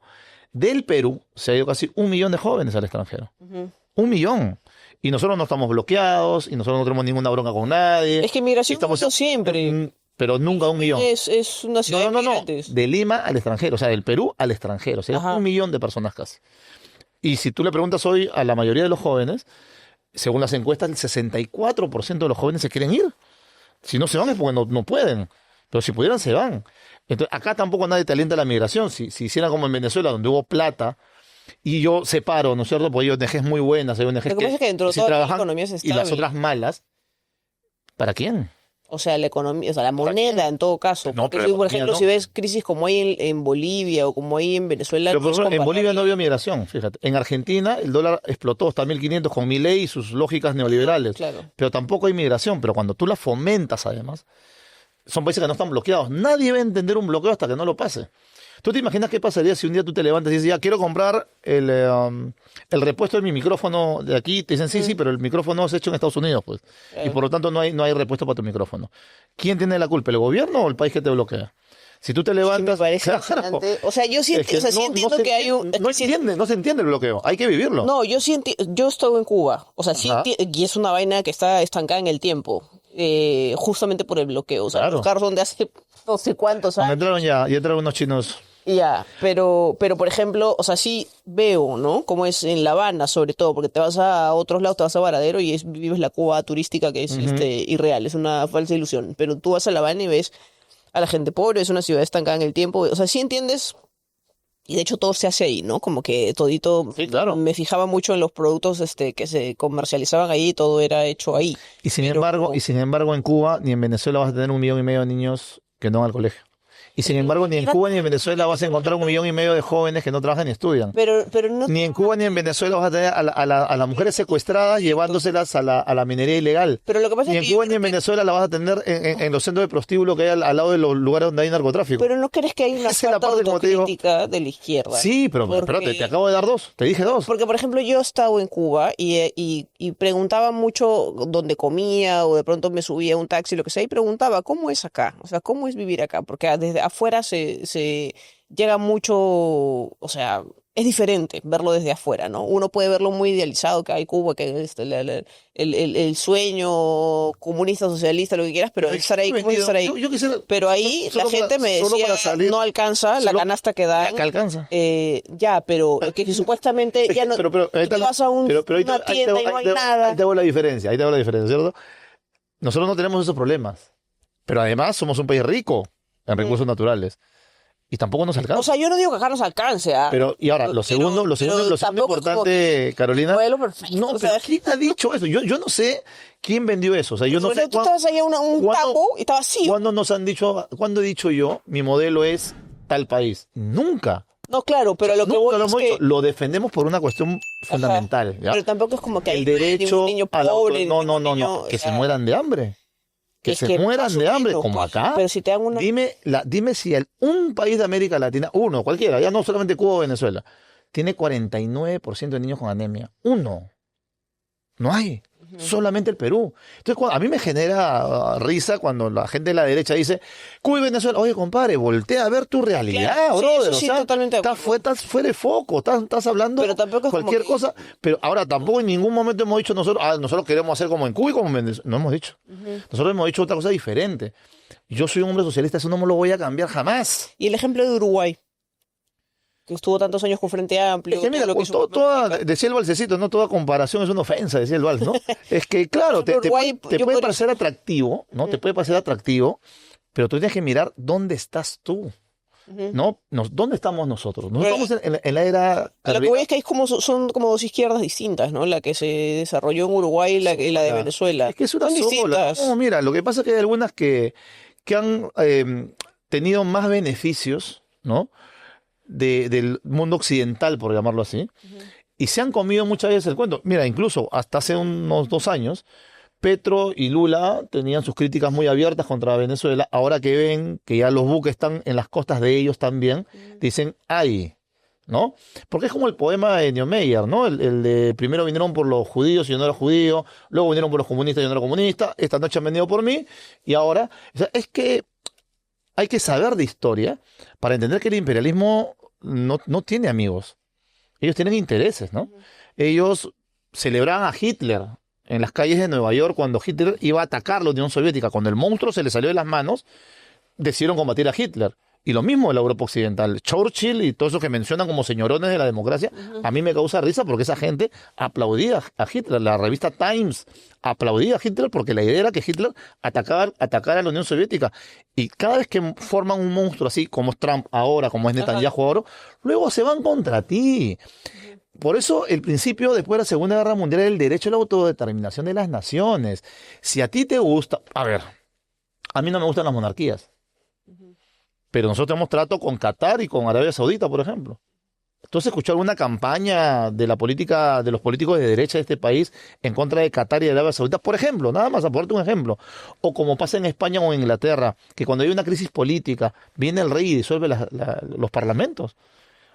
del Perú se ha ido casi 1 millón de jóvenes al extranjero. 1 millón. Y nosotros no estamos bloqueados, y nosotros no tenemos ninguna bronca con nadie. Es que migración siempre... Pero nunca 1 millón. Es una ciudad de migrantes. De Lima al extranjero, o sea, del Perú al extranjero. O sea, 1 millón de personas casi. Y si tú le preguntas hoy a la mayoría de los jóvenes, según las encuestas, el 64% de los jóvenes se quieren ir. Si no se van es porque no pueden. Pero si pudieran, se van. Entonces, acá tampoco nadie te alienta la migración. Si hiciera como en Venezuela, donde hubo plata, y yo separo, ¿no es cierto? Porque hay ONGs muy buenas, hay ONGs que dentro de sí toda la economía es estable. Y las otras malas, ¿para quién? O sea, la economía, o sea, la moneda en todo caso. No, porque por ejemplo, si ves crisis como hay en Bolivia o como hay en Venezuela... Pero por ejemplo, en Bolivia no había migración, fíjate. En Argentina el dólar explotó hasta 1.500 con Milei y sus lógicas neoliberales. Claro. Pero tampoco hay migración. Pero cuando tú la fomentas, además, son países que no están bloqueados. Nadie va a entender un bloqueo hasta que no lo pase. ¿Tú te imaginas qué pasaría si un día tú te levantas y dices, ya quiero comprar el repuesto de mi micrófono de aquí? Te dicen, sí, pero el micrófono es hecho en Estados Unidos, pues. Y por lo tanto no hay repuesto para tu micrófono. ¿Quién tiene la culpa, el gobierno o el país que te bloquea? Si tú te levantas... Claro, o sea, yo sí, entiendo que hay un... No se entiende el bloqueo, hay que vivirlo. No, yo estoy en Cuba. O sea, sí, y es una vaina que está estancada en el tiempo. justamente por el bloqueo. O sea, Claro. los carros son de hace no sé cuántos años. Ya entraron unos chinos. Ya, pero por ejemplo, o sea, sí veo, ¿no? Como es en La Habana, sobre todo, porque te vas a otros lados, te vas a Varadero y vives la Cuba turística que es irreal, es una falsa ilusión. Pero tú vas a La Habana y ves a la gente pobre, es una ciudad estancada en el tiempo. O sea, sí entiendes, y de hecho todo se hace ahí, ¿no? Como que todito, Sí, claro. me fijaba mucho en los productos que se comercializaban ahí, todo era hecho ahí. Y sin Pero- embargo, en Cuba ni en Venezuela vas a tener 1,5 millones de niños que no van al colegio. Y sin embargo, ni en Cuba ni en Venezuela vas a encontrar 1,5 millones de jóvenes que no trabajan ni estudian. Pero no. Ni en Cuba ni en Venezuela vas a tener a las mujeres secuestradas llevándoselas a la minería ilegal. Pero lo que pasa Ni es en que Cuba ni en Venezuela la vas a tener en los centros de prostíbulo que hay al lado de los lugares donde hay narcotráfico. Pero no crees que hay una Esa es la falta de parte, como te digo. autocrítica de la izquierda. Sí, pero Porque- espérate, te acabo de dar dos. Te dije dos. Porque, por ejemplo, yo he estado en Cuba y preguntaba mucho dónde comía o de pronto me subía a un taxi, lo que sea, y preguntaba, ¿cómo es acá? O sea, ¿cómo es vivir acá? Porque desde afuera se llega mucho, o sea, es diferente verlo desde afuera, ¿no? Uno puede verlo muy idealizado, que hay Cuba, que es el sueño comunista, socialista, lo que quieras, pero estar ahí, ¿cómo es estar ahí? Yo quisiera. Pero ahí solo la gente me solo decía, para salir, no alcanza la solo- canasta que dan. que alcanza. Ya, pero que supuestamente ya no. Pero ahí tú está vas a ahí una te- tienda y no hay nada. Ahí te hago la diferencia, ¿cierto? Nosotros no tenemos esos problemas. Pero además somos un país rico en recursos naturales. Y tampoco nos alcanza. O sea, yo no digo que acá nos alcance, ¿ah? Y ahora, lo segundo pero tampoco es como importante, Carolina. modelo perfecto. No, o pero sea, ¿quién ha dicho eso? Yo no sé quién vendió eso. O sea, yo no por sé ejemplo, tú estabas ahí en un cuándo- taco y estaba vacío. cuándo nos han dicho, cuándo he dicho yo, mi modelo es tal país. Nunca. No, claro, pero lo que Nunca voy lo es hemos que... dicho. Lo defendemos por una cuestión fundamental. ¿ya? Pero tampoco es como que hay El derecho un niño a la pobre. no, ningún no, niño, que o se sea, mueran de hambre. Que es se que mueran más o de hambre, menos, como pues. acá. Pero si te dan una... Dime si un país de América Latina, uno, cualquiera, ya no solamente Cuba o Venezuela, tiene 49% de niños con anemia. Uno. No hay. Solamente el Perú. Entonces, a mí me genera risa cuando la gente de la derecha dice, Cuba y Venezuela, oye, compadre, voltea a ver tu realidad, Claro, sí, brother. eso sí, o sea, totalmente de acuerdo. estás fuera de foco, estás hablando Pero tampoco es como cualquier que- cosa. Pero ahora, tampoco en ningún momento hemos dicho nosotros queremos hacer como en Cuba y como en Venezuela. No hemos dicho. Nosotros hemos dicho otra cosa diferente. Yo soy un hombre socialista, eso no me lo voy a cambiar jamás. Y el ejemplo de Uruguay, que estuvo tantos años con Frente Amplio. Es que mira, todo lo que hizo- decía el Valsecito, no toda comparación es una ofensa, decía el Vals, ¿no? Es que, claro, te Uruguay, puede yo puede podría- parecer atractivo, ¿no? Te puede parecer atractivo, pero tú tienes que mirar dónde estás tú, ¿no? ¿Dónde estamos nosotros? Nosotros Pero- estamos en la era... A lo que voy es que hay son como dos izquierdas distintas, ¿no? La que se desarrolló en Uruguay y la de Claro. Venezuela. Es que es una Son sola. distintas. No, mira, lo que pasa es que hay algunas que han tenido más beneficios, ¿no? Del mundo occidental, por llamarlo así, y se han comido muchas veces el cuento. Mira, incluso hasta hace unos 2 años, Petro y Lula tenían sus críticas muy abiertas contra Venezuela. Ahora que ven que ya los buques están en las costas de ellos también, dicen, ¡ay! ¿No? Porque es como el poema de Niemeyer, ¿no? El de primero vinieron por los judíos y yo no era judío, luego vinieron por los comunistas y yo no era comunista, esta noche han venido por mí y ahora... O sea, es que hay que saber de historia para entender que el imperialismo no tiene amigos. Ellos tienen intereses, ¿no? Ellos celebraban a Hitler en las calles de Nueva York cuando Hitler iba a atacar la Unión Soviética. Cuando el monstruo se le salió de las manos, decidieron combatir a Hitler. Y lo mismo de la Europa Occidental. Churchill y todos esos que mencionan como señorones de la democracia, a mí me causa risa porque esa gente aplaudía a Hitler. La revista Times aplaudía a Hitler porque la idea era que Hitler atacara a la Unión Soviética. Y cada vez que forman un monstruo así, como es Trump ahora, como es Netanyahu ahora, luego se van contra ti. Por eso el principio después de la Segunda Guerra Mundial es el derecho a la autodeterminación de las naciones. Si a ti te gusta... A ver, a mí no me gustan las monarquías. Pero nosotros tenemos trato con Qatar y con Arabia Saudita, por ejemplo. Entonces, escuchar alguna campaña de la política, de los políticos de derecha de este país en contra de Qatar y de Arabia Saudita, por ejemplo, nada más, a ponerte un ejemplo. O como pasa en España o en Inglaterra, que cuando hay una crisis política, viene el rey y disuelve los parlamentos.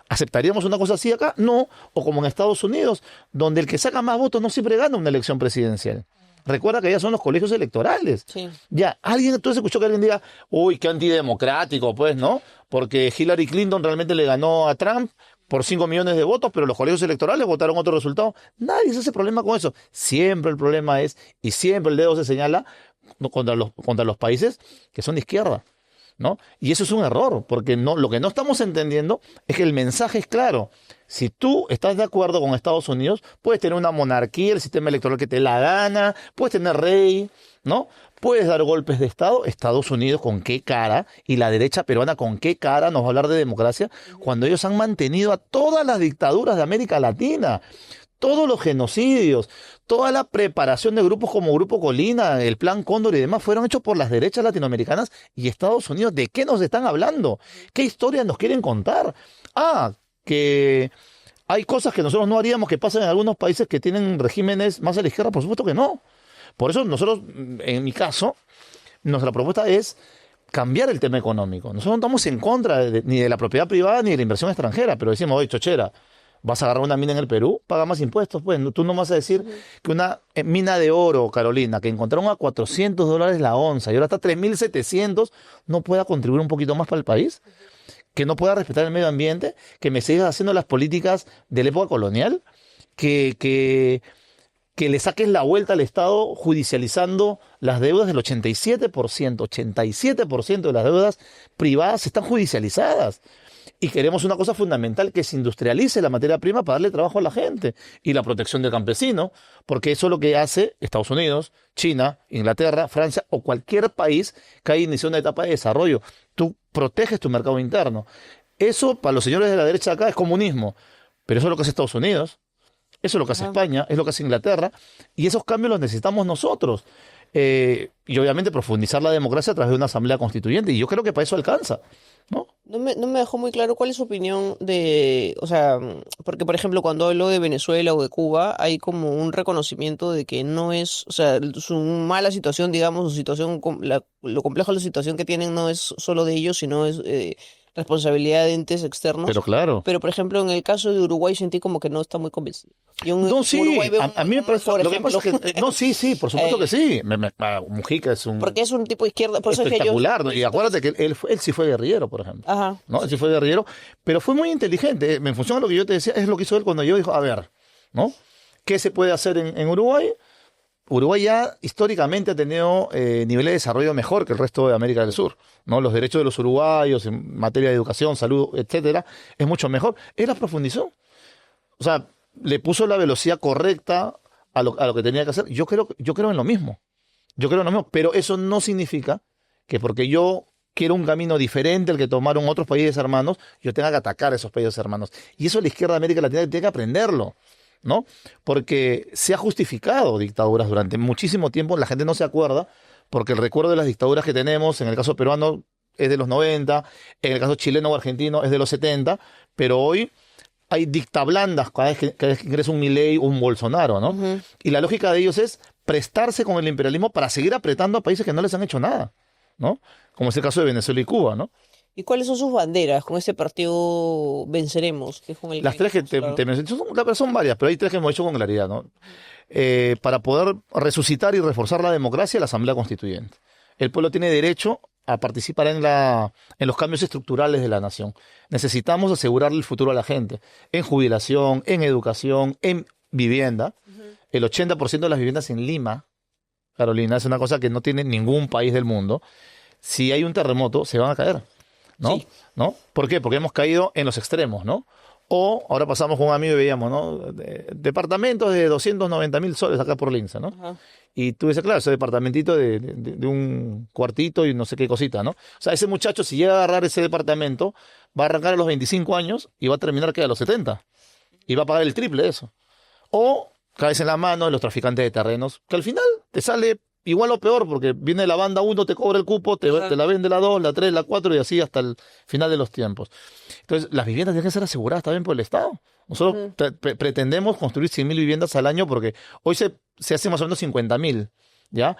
¿Aceptaríamos una cosa así acá? No. O como en Estados Unidos, donde el que saca más votos no siempre gana una elección presidencial. Recuerda que ya son los colegios electorales. Sí. Ya, alguien entonces escuchó que alguien diga, uy, qué antidemocrático, pues, ¿no? Porque Hillary Clinton realmente le ganó a Trump por 5 millones de votos, pero los colegios electorales votaron otro resultado. Nadie se hace problema con eso. Siempre el problema es, y siempre el dedo se señala, contra los países que son de izquierda, ¿no? Y eso es un error, porque lo que no estamos entendiendo es que el mensaje es claro. Si tú estás de acuerdo con Estados Unidos, puedes tener una monarquía, el sistema electoral que te dé la gana, puedes tener rey, ¿no? Puedes dar golpes de Estado. Estados Unidos, ¿con qué cara? Y la derecha peruana, ¿con qué cara nos va a hablar de democracia? Cuando ellos han mantenido a todas las dictaduras de América Latina, todos los genocidios, toda la preparación de grupos como Grupo Colina, el Plan Cóndor y demás fueron hechos por las derechas latinoamericanas y Estados Unidos. ¿De qué nos están hablando? ¿Qué historia nos quieren contar? Que hay cosas que nosotros no haríamos que pasen en algunos países que tienen regímenes más a la izquierda. Por supuesto que no. Por eso nosotros, en mi caso, nuestra propuesta es cambiar el tema económico. Nosotros no estamos en contra ni de la propiedad privada ni de la inversión extranjera, pero decimos, oye, chochera, vas a agarrar una mina en el Perú, paga más impuestos. Pues tú no vas a decir que una mina de oro, Carolina, que encontraron a $400 la onza y ahora está a 3.700, no pueda contribuir un poquito más para el país, que no pueda respetar el medio ambiente, que me sigas haciendo las políticas de la época colonial, que le saques la vuelta al Estado judicializando las deudas del 87% de las deudas privadas están judicializadas. Y queremos una cosa fundamental, que se industrialice la materia prima para darle trabajo a la gente y la protección del campesino, porque eso es lo que hace Estados Unidos, China, Inglaterra, Francia o cualquier país que haya iniciado una etapa de desarrollo. Tú proteges tu mercado interno. Eso, para los señores de la derecha de acá, es comunismo, pero eso es lo que hace Estados Unidos, eso es lo que hace España, es lo que hace Inglaterra, y esos cambios los necesitamos nosotros. Y obviamente profundizar la democracia a través de una asamblea constituyente, y yo creo que para eso alcanza, ¿no? No me dejó muy claro cuál es su opinión o sea, porque por ejemplo cuando hablo de Venezuela o de Cuba hay como un reconocimiento de que no es, o sea, su mala situación, digamos, su situación, lo complejo de la situación que tienen no es solo de ellos, sino es responsabilidad de entes externos. Pero claro. Pero por ejemplo en el caso de Uruguay sentí como que no está muy convencido. No, sí, Uruguay veo a mí me parece, mejor lo que ejemplo. pasa es que, no, sí, por supuesto que sí. Mujica es un Porque es un tipo de izquierda, por eso es que espectacular, ¿no? Y acuérdate que él sí fue guerrillero, por ejemplo. Ajá. ¿No? Él sí fue guerrillero, pero fue muy inteligente. En función de lo que yo te decía, es lo que hizo él cuando yo dijo, a ver, ¿no? ¿Qué se puede hacer en Uruguay? Uruguay ya históricamente ha tenido niveles de desarrollo mejor que el resto de América del Sur, ¿no? Los derechos de los uruguayos en materia de educación, salud, etcétera, es mucho mejor. Él la profundizó. O sea, le puso la velocidad correcta a lo que tenía que hacer. Yo creo en lo mismo. Yo creo en lo mismo, pero eso no significa que porque yo quiero un camino diferente al que tomaron otros países hermanos, yo tenga que atacar a esos países hermanos. Y eso la izquierda de América Latina tiene que aprenderlo, ¿no? Porque se ha justificado dictaduras durante muchísimo tiempo, la gente no se acuerda, porque el recuerdo de las dictaduras que tenemos, en el caso peruano es de los 90, en el caso chileno o argentino es de los 70, pero hoy hay dictablandas cada vez que ingresa un Milei o un Bolsonaro, ¿no? Uh-huh. Y la lógica de ellos es prestarse con el imperialismo para seguir apretando a países que no les han hecho nada, ¿no? Como es el caso de Venezuela y Cuba, ¿no? ¿Y cuáles son sus banderas con este partido Venceremos? Que es con el Las tres que te mencioné, son varias, pero hay tres que hemos hecho con claridad, ¿no? Para poder resucitar y reforzar la democracia, la Asamblea Constituyente. El pueblo tiene derecho a participar en los cambios estructurales de la nación. Necesitamos asegurarle el futuro a la gente, en jubilación, en educación, en vivienda. Uh-huh. El 80% de las viviendas en Lima, Carolina, es una cosa que no tiene ningún país del mundo. Si hay un terremoto, se van a caer, ¿no? Sí. ¿No? ¿Por qué? Porque hemos caído en los extremos, ¿no? O ahora pasamos con un amigo y veíamos, ¿no? Departamentos de 290.000 soles acá por Lince, ¿no? Uh-huh. Y tú dices, claro, ese departamentito de un cuartito y no sé qué cosita, ¿no? O sea, ese muchacho, si llega a agarrar ese departamento, va a arrancar a los 25 años y va a terminar a los 70. Y va a pagar el triple de eso. O caes en la mano de los traficantes de terrenos, que al final te sale igual o peor, porque viene la banda 1, te cobra el cupo, te la vende la 2, la 3, la 4 y así hasta el final de los tiempos. Entonces, las viviendas tienen que ser aseguradas también por el Estado. Nosotros pretendemos construir 100.000 viviendas al año porque hoy se hace más o menos 50.000, ¿ya?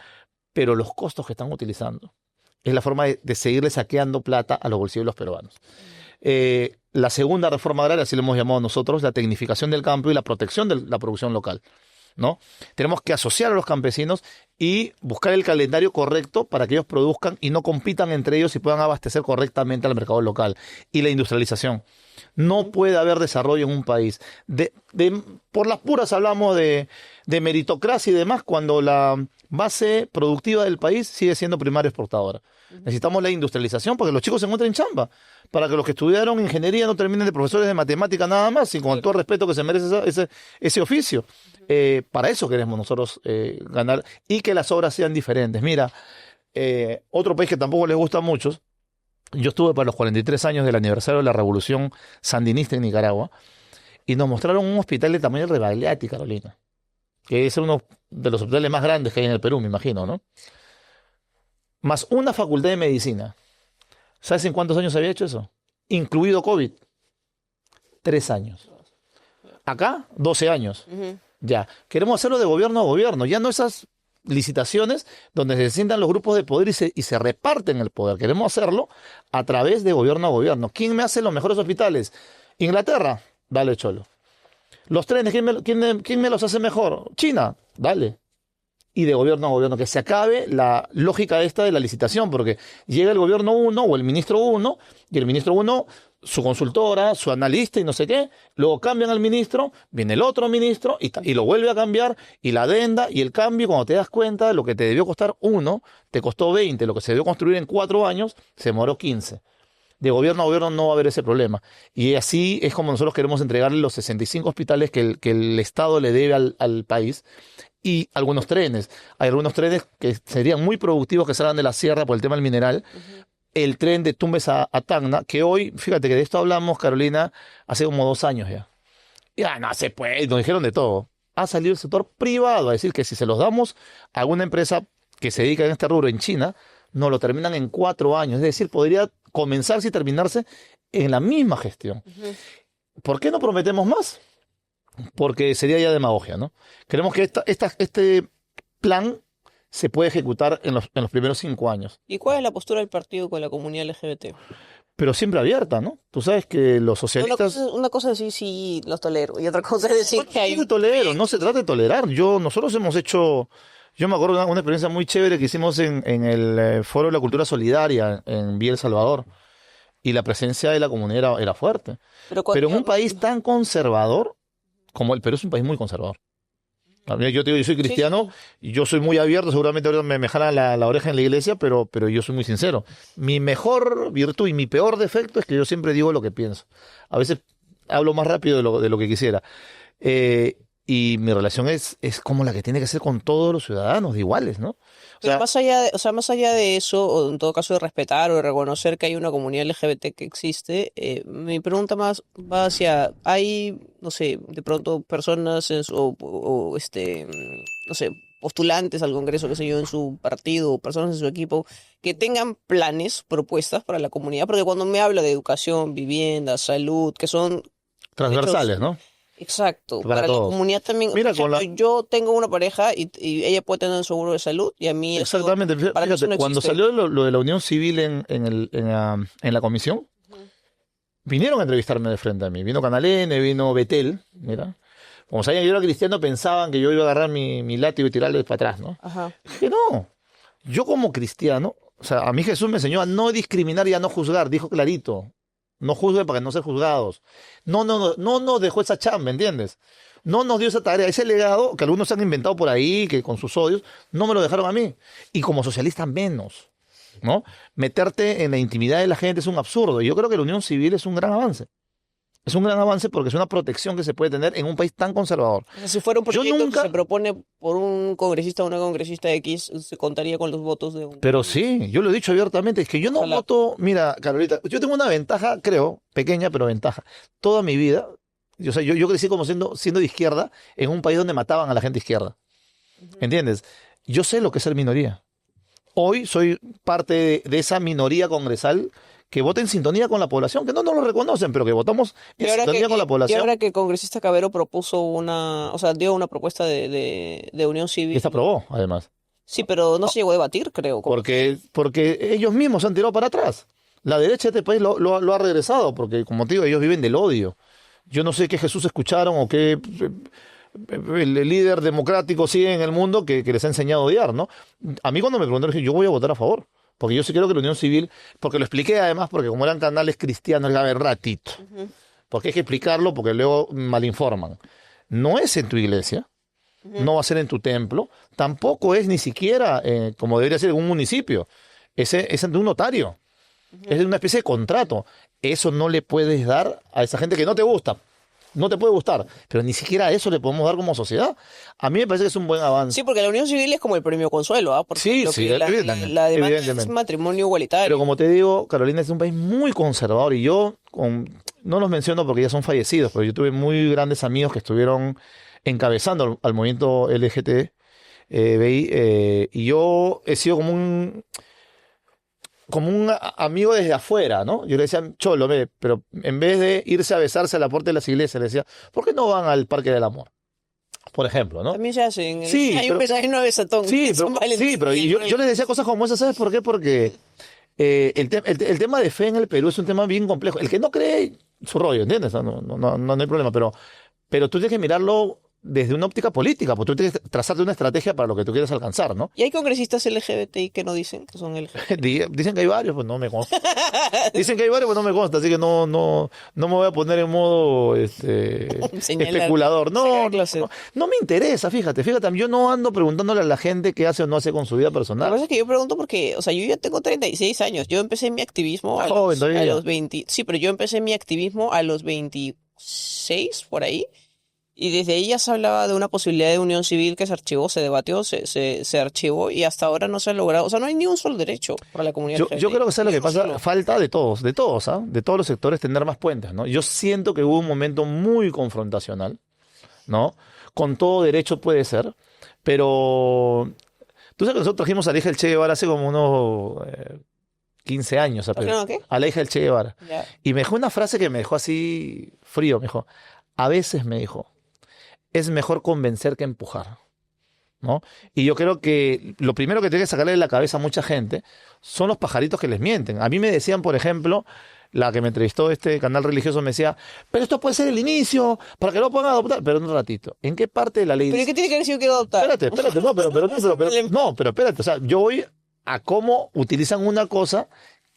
Pero los costos que están utilizando es la forma de seguirle saqueando plata a los bolsillos de los peruanos. La segunda reforma agraria, así lo hemos llamado nosotros, la tecnificación del campo y la protección de la producción local, ¿no? Tenemos que asociar a los campesinos y buscar el calendario correcto para que ellos produzcan y no compitan entre ellos y puedan abastecer correctamente al mercado local. Y la industrialización. No puede haber desarrollo en un país. Por las puras hablamos de meritocracia y demás cuando la base productiva del país sigue siendo primaria exportadora. Necesitamos la industrialización para que los chicos se encuentren chamba, para que los que estudiaron ingeniería no terminen de profesores de matemática nada más, y con todo el respeto que se merece ese oficio. Para eso queremos nosotros ganar y que las obras sean diferentes. Mira, otro país que tampoco les gusta a muchos, yo estuve para los 43 años del aniversario de la Revolución Sandinista en Nicaragua y nos mostraron un hospital de tamaño Rebagliati, Carolina, que es uno de los hospitales más grandes que hay en el Perú, me imagino, ¿no? Más una facultad de medicina. ¿Sabes en cuántos años había hecho eso? Incluido COVID. 3 años. Acá, 12 años. Ya. Queremos hacerlo de gobierno a gobierno. Ya no esas licitaciones donde se sientan los grupos de poder y se reparten el poder. Queremos hacerlo a través de gobierno a gobierno. ¿Quién me hace los mejores hospitales? Inglaterra. Dale, cholo. Los trenes, ¿quién me los hace mejor? China. Dale. Y de gobierno a gobierno, que se acabe la lógica esta de la licitación, porque llega el gobierno 1 o el ministro 1, y el ministro 1, su consultora, su analista y no sé qué, luego cambian al ministro, viene el otro ministro y lo vuelve a cambiar, y la adenda y el cambio, cuando te das cuenta, lo que te debió costar 1, te costó 20, lo que se debió construir en 4 años, se demoró 15. De gobierno a gobierno no va a haber ese problema. Y así es como nosotros queremos entregarle los 65 hospitales que el Estado le debe al país. Y algunos trenes. Hay algunos trenes que serían muy productivos que salgan de la sierra por el tema del mineral. El tren de Tumbes a Tacna, que hoy, fíjate que de esto hablamos, Carolina, hace como 2 años ya. Ya no se puede, nos dijeron de todo. Ha salido el sector privado a decir que si se los damos a alguna empresa que se dedica en este rubro en China, nos lo terminan en 4 años. Es decir, podría comenzarse y terminarse en la misma gestión. ¿Por qué no prometemos más? Porque sería ya demagogia, ¿no? Creemos que este plan se puede ejecutar en los primeros 5 años. ¿Y cuál es la postura del partido con la comunidad LGBT? Pero siempre abierta, ¿no? Tú sabes que los socialistas... Una cosa es decir sí, los tolero, y otra cosa es decir que hay... No tolero, no se trata de tolerar. Nosotros hemos hecho... Yo me acuerdo de una experiencia muy chévere que hicimos en el Foro de la Cultura Solidaria en Villa El Salvador. Y la presencia de la comunidad era fuerte. Pero en un país tan conservador como el Perú, es un país muy conservador. Yo te digo, yo soy cristiano y yo soy muy abierto, seguramente ahora me jalan la oreja en la iglesia, pero yo soy muy sincero. Mi mejor virtud y mi peor defecto es que yo siempre digo lo que pienso. A veces hablo más rápido de lo que quisiera. Y mi relación es como la que tiene que ser con todos los ciudadanos, de iguales, ¿no? Más allá de eso, o en todo caso de respetar o de reconocer que hay una comunidad LGBT que existe, mi pregunta más va hacia, hay, no sé, de pronto personas no sé, postulantes al Congreso, qué sé yo, en su partido, o personas en su equipo, que tengan planes, propuestas para la comunidad, porque cuando me habla de educación, vivienda, salud, que son transversales, ¿no? Exacto, para la todos. comunidad también. Mira, yo tengo una pareja y ella puede tener un seguro de salud y a mí exactamente. Eso, para fíjate, no cuando salió lo de la unión civil en la comisión, vinieron a entrevistarme de frente a mí. Vino Canal N, vino Betel, mira. Como sabían que yo era cristiano, pensaban que yo iba a agarrar mi látigo y tirarle para atrás, ¿no? Ajá. Dije, no, yo como cristiano, o sea, a mí Jesús me enseñó a no discriminar y a no juzgar, dijo clarito. No juzguen para no ser juzgados. No nos dejó esa chamba, ¿entiendes? No nos dio esa tarea, ese legado que algunos se han inventado por ahí, que con sus odios, no me lo dejaron a mí. Y como socialista menos, ¿no? Meterte en la intimidad de la gente es un absurdo. Y yo creo que la unión civil es un gran avance. Es un gran avance porque es una protección que se puede tener en un país tan conservador. O sea, si fuera un proyecto que se propone por un congresista o una congresista X, se contaría con los votos de un... Pero sí, yo lo he dicho abiertamente, es que yo no voto... Mira, Carolita, yo tengo una ventaja, creo, pequeña, pero ventaja. Toda mi vida, yo crecí como siendo de izquierda en un país donde mataban a la gente izquierda. ¿Entiendes? Yo sé lo que es ser minoría. Hoy soy parte de esa minoría congresal que vota en sintonía con la población, que no nos lo reconocen, pero que votamos en sintonía con la población. Y ahora que el congresista Cabero propuso dio una propuesta de unión civil. Y esta aprobó, además. Sí, pero no se llegó a debatir, creo. Porque ellos mismos se han tirado para atrás. La derecha de este país lo ha regresado, porque, como te digo, ellos viven del odio. Yo no sé qué Jesús escucharon o qué el líder democrático sigue en el mundo que les ha enseñado a odiar, ¿no? A mí cuando me preguntaron, dije, yo voy a votar a favor. Porque yo sí creo que la unión civil, porque lo expliqué además, porque como eran canales cristianos, a ver, ratito. porque hay que explicarlo, porque luego malinforman. No es en tu iglesia, no va a ser en tu templo, tampoco es ni siquiera como debería ser en un municipio, es ante un notario, es una especie de contrato. Eso no le puedes dar a esa gente que no te gusta. No te puede gustar, pero ni siquiera eso le podemos dar como sociedad. A mí me parece que es un buen avance. Sí, porque la unión civil es como el premio consuelo, ¿ah? Porque Sí, lo sí, que la demanda es matrimonio igualitario. Pero como te digo, Carolina es un país muy conservador y yo no los menciono porque ya son fallecidos, pero yo tuve muy grandes amigos que estuvieron encabezando al movimiento LGTBI y yo he sido como un amigo desde afuera, ¿no? Yo le decía, Cholo, pero en vez de irse a besarse a la puerta de las iglesias, le decía, ¿por qué no van al Parque del Amor? Por ejemplo, ¿no? También se hacen. Sí, hay un mensaje no besatón. Sí, pero yo les decía cosas como esas, ¿sabes por qué? Porque el tema de fe en el Perú es un tema bien complejo. El que no cree, su rollo, ¿entiendes? No hay problema, pero tú tienes que mirarlo desde una óptica política, porque tú tienes que trazarte una estrategia para lo que tú quieres alcanzar, ¿no? ¿Y hay congresistas LGBTI que no dicen que son LGBT? Dicen que hay varios, pues no me consta. Dicen que hay varios, pues no me consta, así que no me voy a poner en modo especulador. No me interesa, fíjate, yo no ando preguntándole a la gente qué hace o no hace con su vida Lo que personal. pasa es que yo pregunto porque, o sea, yo ya tengo 36 años, yo empecé mi activismo a los 20, sí, pero yo empecé mi activismo a los 26, por ahí. Y desde ahí ya se hablaba de una posibilidad de unión civil que se archivó, se debatió, se archivó y hasta ahora no se ha logrado. O sea, no hay ni un solo derecho para la comunidad LGBT. Yo creo que ¿sabes lo que pasa? Falta de todos, ¿ah? De todos los sectores tener más puentes, ¿no? Yo siento que hubo un momento muy confrontacional, ¿no? Con todo derecho puede ser, pero tú sabes que nosotros trajimos a la hija del Che Guevara hace como unos 15 años, ¿Qué? a la hija del Che Guevara. Ya. Y me dejó una frase que me dejó así frío, me dijo, a veces me dijo, es mejor convencer que empujar, ¿no? Y yo creo que lo primero que tiene que sacarle de la cabeza a mucha gente son los pajaritos que les mienten. A mí me decían, por ejemplo, la que me entrevistó este canal religioso me decía, pero esto puede ser el inicio, para que lo puedan adoptar. Pero un ratito, ¿en qué parte de la ley ¿Pero dice? qué tiene que decir que adoptar? Espérate, pero espérate, o sea, yo voy a cómo utilizan una cosa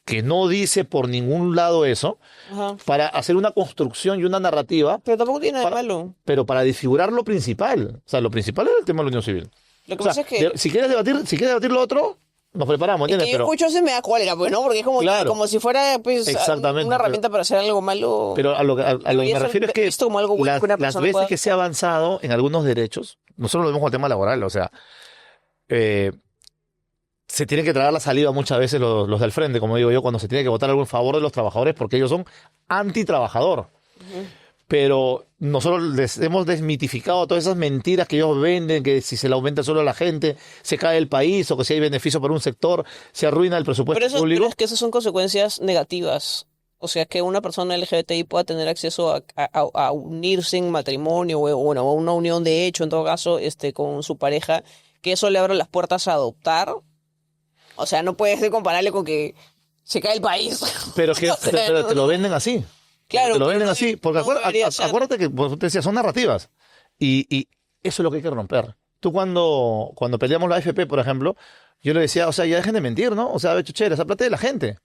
que no dice por ningún lado eso, Ajá. para hacer una construcción y una narrativa, Pero tampoco tiene nada de malo. pero para desfigurar lo principal. O sea, lo principal es el tema de la unión civil. Lo que O sea, pasa es que... si quieres debatir lo otro, nos preparamos, Es ¿entiendes? que yo escucho se me da cólera, pues, ¿no? Porque es como, Claro. como si fuera, pues, Exactamente, una herramienta para hacer algo malo. Pero a lo que me refiero es que visto como algo bueno que una las persona veces pueda que se ha avanzado en algunos derechos, nosotros lo vemos con el tema laboral, o sea, se tiene que traer la saliva muchas veces los del frente, como digo yo, cuando se tiene que votar algo en favor de los trabajadores, porque ellos son antitrabajador. Pero nosotros les hemos desmitificado todas esas mentiras que ellos venden, que si se le aumenta solo a la gente, se cae el país, o que si hay beneficio para un sector, se arruina el presupuesto público. Pero es que esas son consecuencias negativas. O sea, que una persona LGBTI pueda tener acceso a unirse en matrimonio o bueno, a una unión de hecho, en todo caso, con su pareja, que eso le abra las puertas a adoptar. O sea, no puedes compararle con que se cae el país. Pero pero te lo venden así. Claro. Te lo venden así. Porque acuérdate que, pues, te decía, son narrativas. Y eso es lo que hay que romper. Tú cuando peleamos la AFP, por ejemplo, yo le decía, o sea, ya dejen de mentir, ¿no? O sea, chuchera, esa plata es de la gente.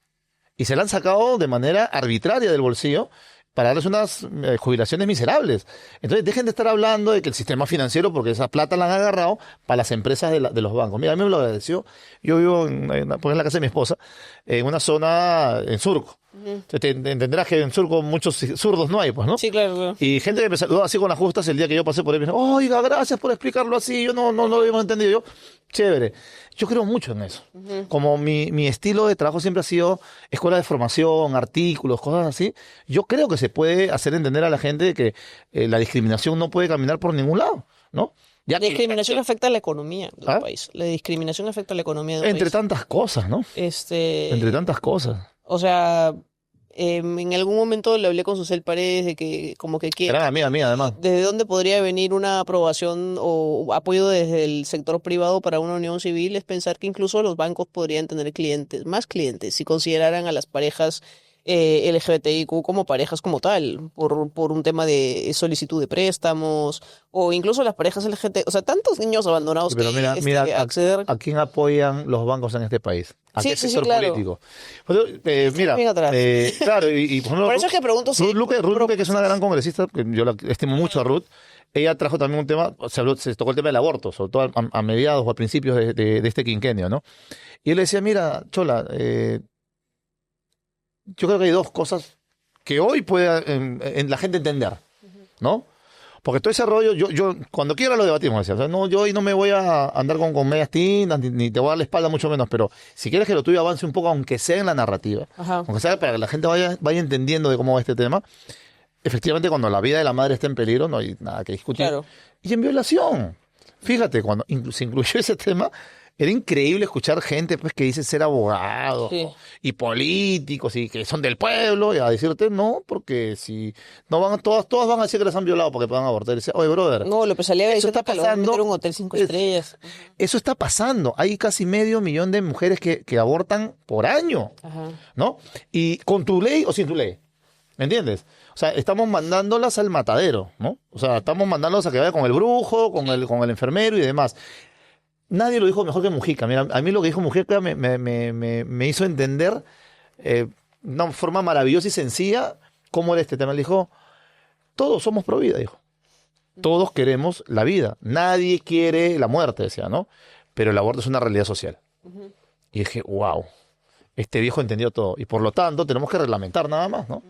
Y se la han sacado de manera arbitraria del bolsillo para darles unas jubilaciones miserables. Entonces, dejen de estar hablando de que el sistema financiero, porque esa plata la han agarrado para las empresas de los bancos. Mira, a mí me lo agradeció. Yo vivo en la casa de mi esposa, en una zona en Surco. Te entenderás que en Surco muchos zurdos no hay, pues, ¿no? Sí, claro. Y gente que me saludó así con las justas el día que yo pasé por ahí, me dijo, oiga, gracias por explicarlo así, yo no lo habíamos entendido. Yo, chévere. Yo creo mucho en eso. Como mi estilo de trabajo siempre ha sido escuela de formación, artículos, cosas así, yo creo que se puede hacer entender a la gente que la discriminación no puede caminar por ningún lado, ¿no? La discriminación afecta a la economía del país. La discriminación afecta a la economía del país. Entre tantas cosas, ¿no? Entre tantas cosas. O sea, en algún momento le hablé con Susel Paredes de que como que quiere... Era amiga mía, además. ¿Desde dónde podría venir una aprobación o apoyo desde el sector privado para una unión civil? Es pensar que incluso los bancos podrían tener más clientes, si consideraran a las parejas LGBTIQ como parejas como tal, por un tema de solicitud de préstamos, o incluso las parejas LGBT, o sea, tantos niños abandonados Pero que mira acceder... a quién apoyan los bancos en este país. ¿A Sí, qué sí, sí, sector claro. político? Mira, Bien atrás. claro, y por ejemplo, Por eso es que pregunto si... Ruth Luque, que es una gran congresista, que yo la estimo mucho a Ruth, ella trajo también un tema, se tocó el tema del aborto, sobre todo a mediados o a principios de este quinquenio, ¿no? Y él le decía, mira, Chola, yo creo que hay dos cosas que hoy puede en la gente entender, ¿no? Porque todo ese rollo, yo cuando quiera lo debatimos, decía. O sea, no, yo hoy no me voy a andar con medias tintas, ni te voy a dar la espalda, mucho menos, pero si quieres que lo tuyo avance un poco, aunque sea en la narrativa, Ajá. aunque sea para que la gente vaya entendiendo de cómo va este tema, efectivamente cuando la vida de la madre está en peligro, no hay nada que discutir. Claro. Y en violación. Fíjate, cuando se incluyó ese tema, era increíble escuchar gente pues que dice ser abogados Sí. y políticos y que son del pueblo y a decirte no, porque si no van todas van a decir que las han violado porque puedan abortar. Y dice, oye, brother, No, López Aliaga eso diciendo está que lo van a pasando. meter en un hotel 5 Es- estrellas. Eso está pasando. Hay casi 500.000 de mujeres que abortan por año, Ajá. ¿no? Y con tu ley o sin tu ley. ¿Me entiendes? O sea, estamos mandándolas al matadero, ¿no? O sea, estamos mandándolas a que vaya con el brujo, con el enfermero y demás. Nadie lo dijo mejor que Mujica. Mira, a mí lo que dijo Mujica me hizo entender de una forma maravillosa y sencilla cómo era este tema. Él dijo, todos somos pro vida, dijo. Todos queremos la vida. Nadie quiere la muerte, decía, ¿no? Pero el aborto es una realidad social. Y dije, wow, este viejo entendió todo. Y por lo tanto, tenemos que reglamentar nada más, ¿no?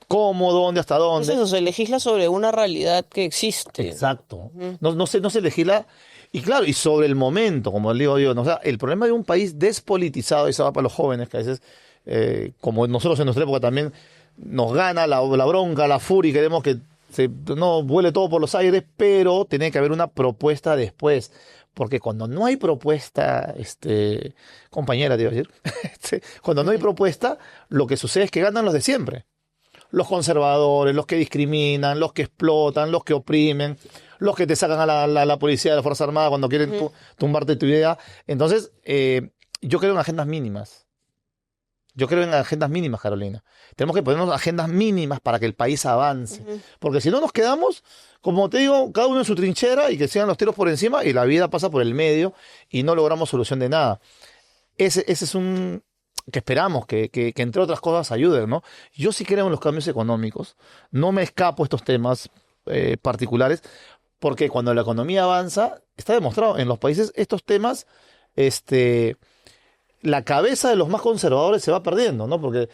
¿Cómo, dónde, hasta Es dónde? eso, se legisla sobre una realidad que existe. Exacto. No se legisla. Y claro, y sobre el momento, como le digo yo, ¿no? O sea, el problema de un país despolitizado, y eso va para los jóvenes, que a veces, como nosotros en nuestra época también, nos gana la bronca, la furia, y queremos que no vuele todo por los aires, pero tiene que haber una propuesta después. Porque cuando no hay propuesta, compañera, te iba a decir, cuando no hay propuesta, lo que sucede es que ganan los de siempre. Los conservadores, los que discriminan, los que explotan, los que oprimen, los que te sacan a la policía de la Fuerza Armada cuando quieren tumbarte tu idea. Entonces, yo creo en agendas mínimas. Yo creo en agendas mínimas, Carolina. Tenemos que ponernos agendas mínimas para que el país avance. Porque si no nos quedamos, como te digo, cada uno en su trinchera y que sigan los tiros por encima y la vida pasa por el medio y no logramos solución de nada. Ese es un que esperamos que entre otras cosas ayuden, ¿no? Yo sí creo en los cambios económicos. No me escapo a estos temas particulares porque cuando la economía avanza, está demostrado en los países estos temas, la cabeza de los más conservadores se va perdiendo, ¿no? Porque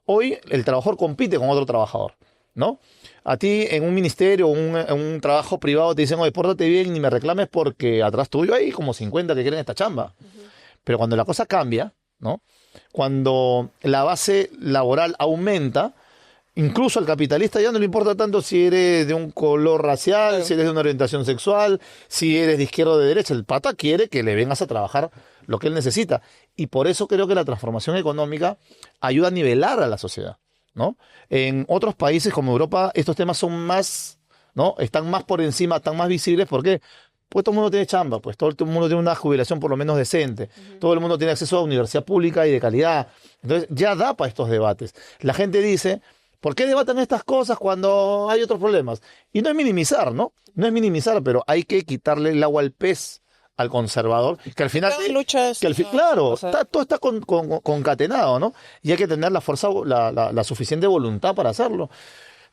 hoy el trabajador compite con otro trabajador, ¿no? A ti en un ministerio o en un trabajo privado te dicen, oye, pórtate bien, ni me reclames porque atrás tuyo hay como 50 que quieren esta chamba. Pero cuando la cosa cambia, ¿no? Cuando la base laboral aumenta, incluso al capitalista ya no le importa tanto si eres de un color racial, Claro. si eres de una orientación sexual, si eres de izquierda o de derecha. El pata quiere que le vengas a trabajar lo que él necesita. Y por eso creo que la transformación económica ayuda a nivelar a la sociedad, ¿no? En otros países como Europa, estos temas son más, ¿no? Están más por encima, están más visibles. ¿Por qué? Pues todo el mundo tiene chamba, pues todo el mundo tiene una jubilación por lo menos decente, todo el mundo tiene acceso a universidad pública y de calidad. Entonces ya da para estos debates. La gente dice, ¿por qué debatan estas cosas cuando hay otros problemas? Y no es minimizar, ¿no? No es minimizar, pero hay que quitarle el agua al pez al conservador, que al final... Cada lucha es- claro, o sea- todo está concatenado, ¿no? Y hay que tener la fuerza, la suficiente voluntad para hacerlo.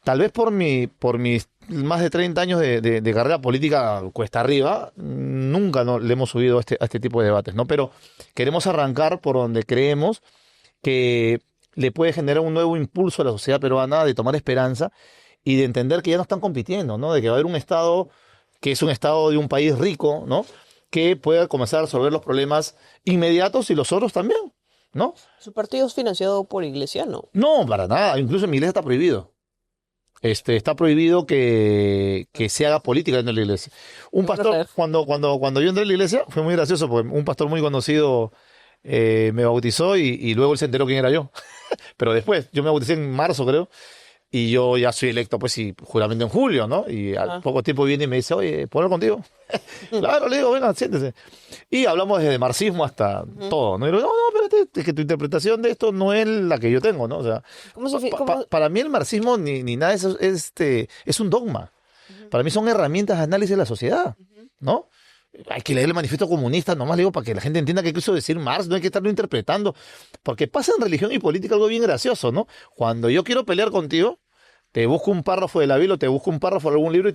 Tal vez por mis más de 30 años de carrera política cuesta arriba, nunca le hemos subido a este tipo de debates, ¿no? Pero queremos arrancar por donde creemos que le puede generar un nuevo impulso a la sociedad peruana de tomar esperanza y de entender que ya no están compitiendo, ¿no? De que va a haber un Estado que es un Estado de un país rico, ¿no? Que pueda comenzar a resolver los problemas inmediatos y los otros también, ¿no? Su partido es financiado por Iglesiano. No, para nada. Incluso en mi iglesia está prohibido. Está prohibido que se haga política dentro de la iglesia. Un Bueno pastor, saber. cuando yo entré a la iglesia, fue muy gracioso porque un pastor muy conocido me bautizó y luego él se enteró quién era yo. Pero después, yo me bauticé en marzo, creo. Y yo ya soy electo, pues, y juramento en julio, ¿no? Y al poco tiempo viene y me dice, oye, ¿puedo hablar contigo? Claro, le digo, venga, siéntese. Y hablamos desde marxismo hasta todo, ¿no? Y le digo, no, espérate, es que tu interpretación de esto no es la que yo tengo, ¿no? O sea, para mí el marxismo ni nada de eso es un dogma. Para mí son herramientas de análisis de la sociedad, ¿no? Hay que leer el manifiesto comunista, nomás le digo, para que la gente entienda qué quiso decir Marx, no hay que estarlo interpretando. Porque pasa en religión y política algo bien gracioso, ¿no? Cuando yo quiero pelear contigo, te busco un párrafo de la Biblia, te busco un párrafo de algún libro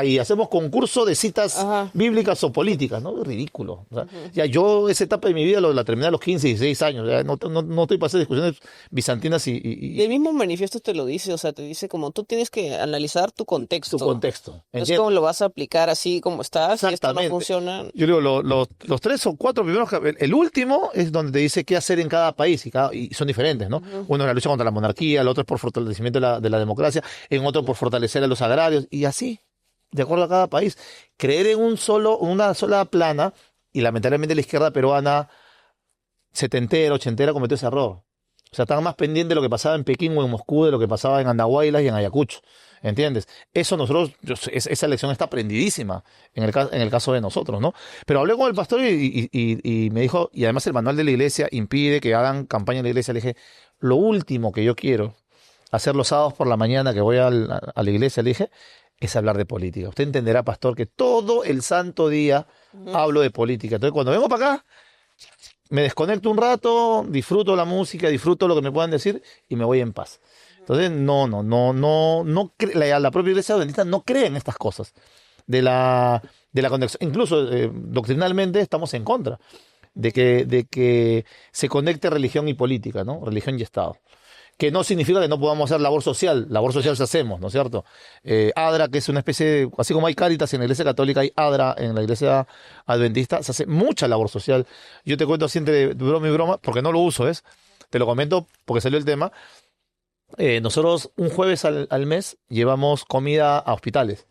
y hacemos concurso de citas bíblicas o políticas, ¿no? Es ridículo. O sea, ya yo esa etapa de mi vida la terminé a los 15, 16 años. Ya no estoy para hacer discusiones bizantinas Y el mismo manifiesto te lo dice, o sea, te dice como tú tienes que analizar tu contexto. Tu contexto. No es como lo vas a aplicar así como estás y esto no funciona. Yo digo, los 3 o 4 primeros, el último es donde te dice qué hacer en cada país y son diferentes, ¿no? Uno es la lucha contra la monarquía, el otro es por fortalecimiento de la democracia, en otro por fortalecer a los agrarios, y así, de acuerdo a cada país. Creer en una sola plana, y lamentablemente la izquierda peruana setentera, ochentera cometió ese error. O sea, estaban más pendientes de lo que pasaba en Pekín o en Moscú, de lo que pasaba en Andahuaylas y en Ayacucho, ¿entiendes? Eso esa lección está aprendidísima en el caso de nosotros, ¿no? Pero hablé con el pastor y me dijo, y además el manual de la iglesia impide que hagan campaña en la iglesia. Le dije, lo último que yo quiero hacer los sábados por la mañana que voy a la iglesia, le dije, es hablar de política. Usted entenderá, pastor, que todo el santo día hablo de política. Entonces, cuando vengo para acá, me desconecto un rato, disfruto la música, disfruto lo que me puedan decir y me voy en paz. Entonces, la propia iglesia adventista no cree en estas cosas de la conexión. Incluso doctrinalmente estamos en contra de que se conecte religión y política, ¿no? Religión y Estado. Que no significa que no podamos hacer labor social se hacemos, ¿no es cierto? ADRA, que es una especie de, así como hay Cáritas en la iglesia católica, hay ADRA en la iglesia adventista, se hace mucha labor social. Yo te cuento así entre broma y broma, porque no lo uso, te lo comento porque salió el tema. Nosotros un jueves al mes llevamos comida a hospitales.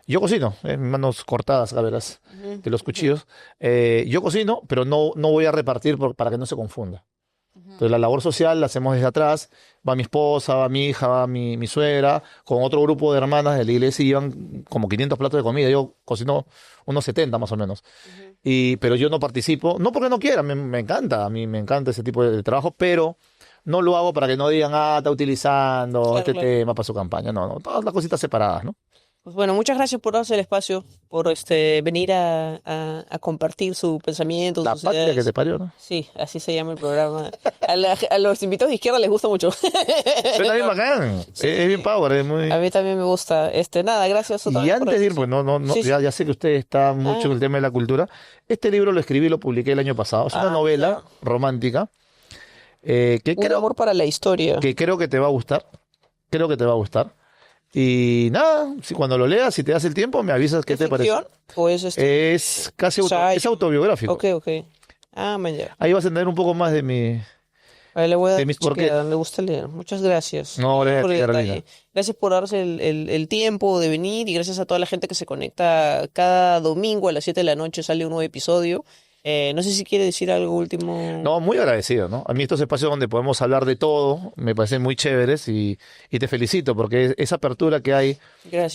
Yo cocino, mis manos cortadas, la verdad, de los cuchillos. Yo cocino, pero no voy a repartir para que no se confunda. Entonces la labor social la hacemos desde atrás, va mi esposa, va mi hija, va mi suegra, con otro grupo de hermanas de la iglesia y llevan como 500 platos de comida. Yo cocino unos 70 más o menos. Pero yo no participo, no porque no quiera, me encanta, a mí me encanta ese tipo de trabajo, pero no lo hago para que no digan, está utilizando tema para su campaña. No, todas las cositas separadas, ¿no? Pues bueno, muchas gracias por darse el espacio, por venir a compartir su pensamiento. La patria ideas. Que te parió, ¿no? Sí, así se llama el programa. A los invitados de izquierda les gusta mucho. Pero también bacán, sí. Es bien power, es muy... A mí también me gusta. Nada, gracias otra vez. Y antes de ir, pues sí, ya sé que usted está mucho en el tema de la cultura. Este libro lo escribí y lo publiqué el año pasado. Es una novela romántica. Un amor para la historia. Que creo que te va a gustar. Y nada, si cuando lo leas, si te das el tiempo, me avisas qué te parece. ¿O es Es casi es autobiográfico. Ok. Man, ya. Ahí vas a entender un poco más de mi... Le voy a dar porque me gusta leer. Muchas gracias. No, gracias por darse el tiempo de venir y gracias a toda la gente que se conecta cada domingo a las 7 de la noche sale un nuevo episodio. No sé si quiere decir algo último. No, muy agradecido, ¿no? A mí estos espacios donde podemos hablar de todo me parecen muy chéveres y te felicito porque esa apertura que hay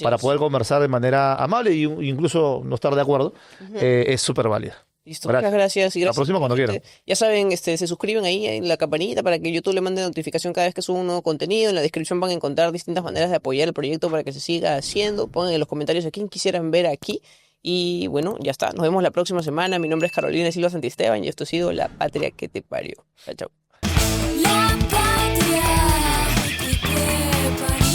para poder conversar de manera amable e incluso no estar de acuerdo es súper válida. Listo, muchas gracias. Y gracias. La próxima cuando quieran. Ya saben, se suscriben ahí en la campanita para que YouTube le mande notificación cada vez que suba un nuevo contenido. En la descripción van a encontrar distintas maneras de apoyar el proyecto para que se siga haciendo. Pongan en los comentarios a quién quisieran ver aquí. Y bueno, ya está. Nos vemos la próxima semana. Mi nombre es Carolina Silva Santisteban y esto ha sido La Patria que te parió. Chao. La patria que te parió.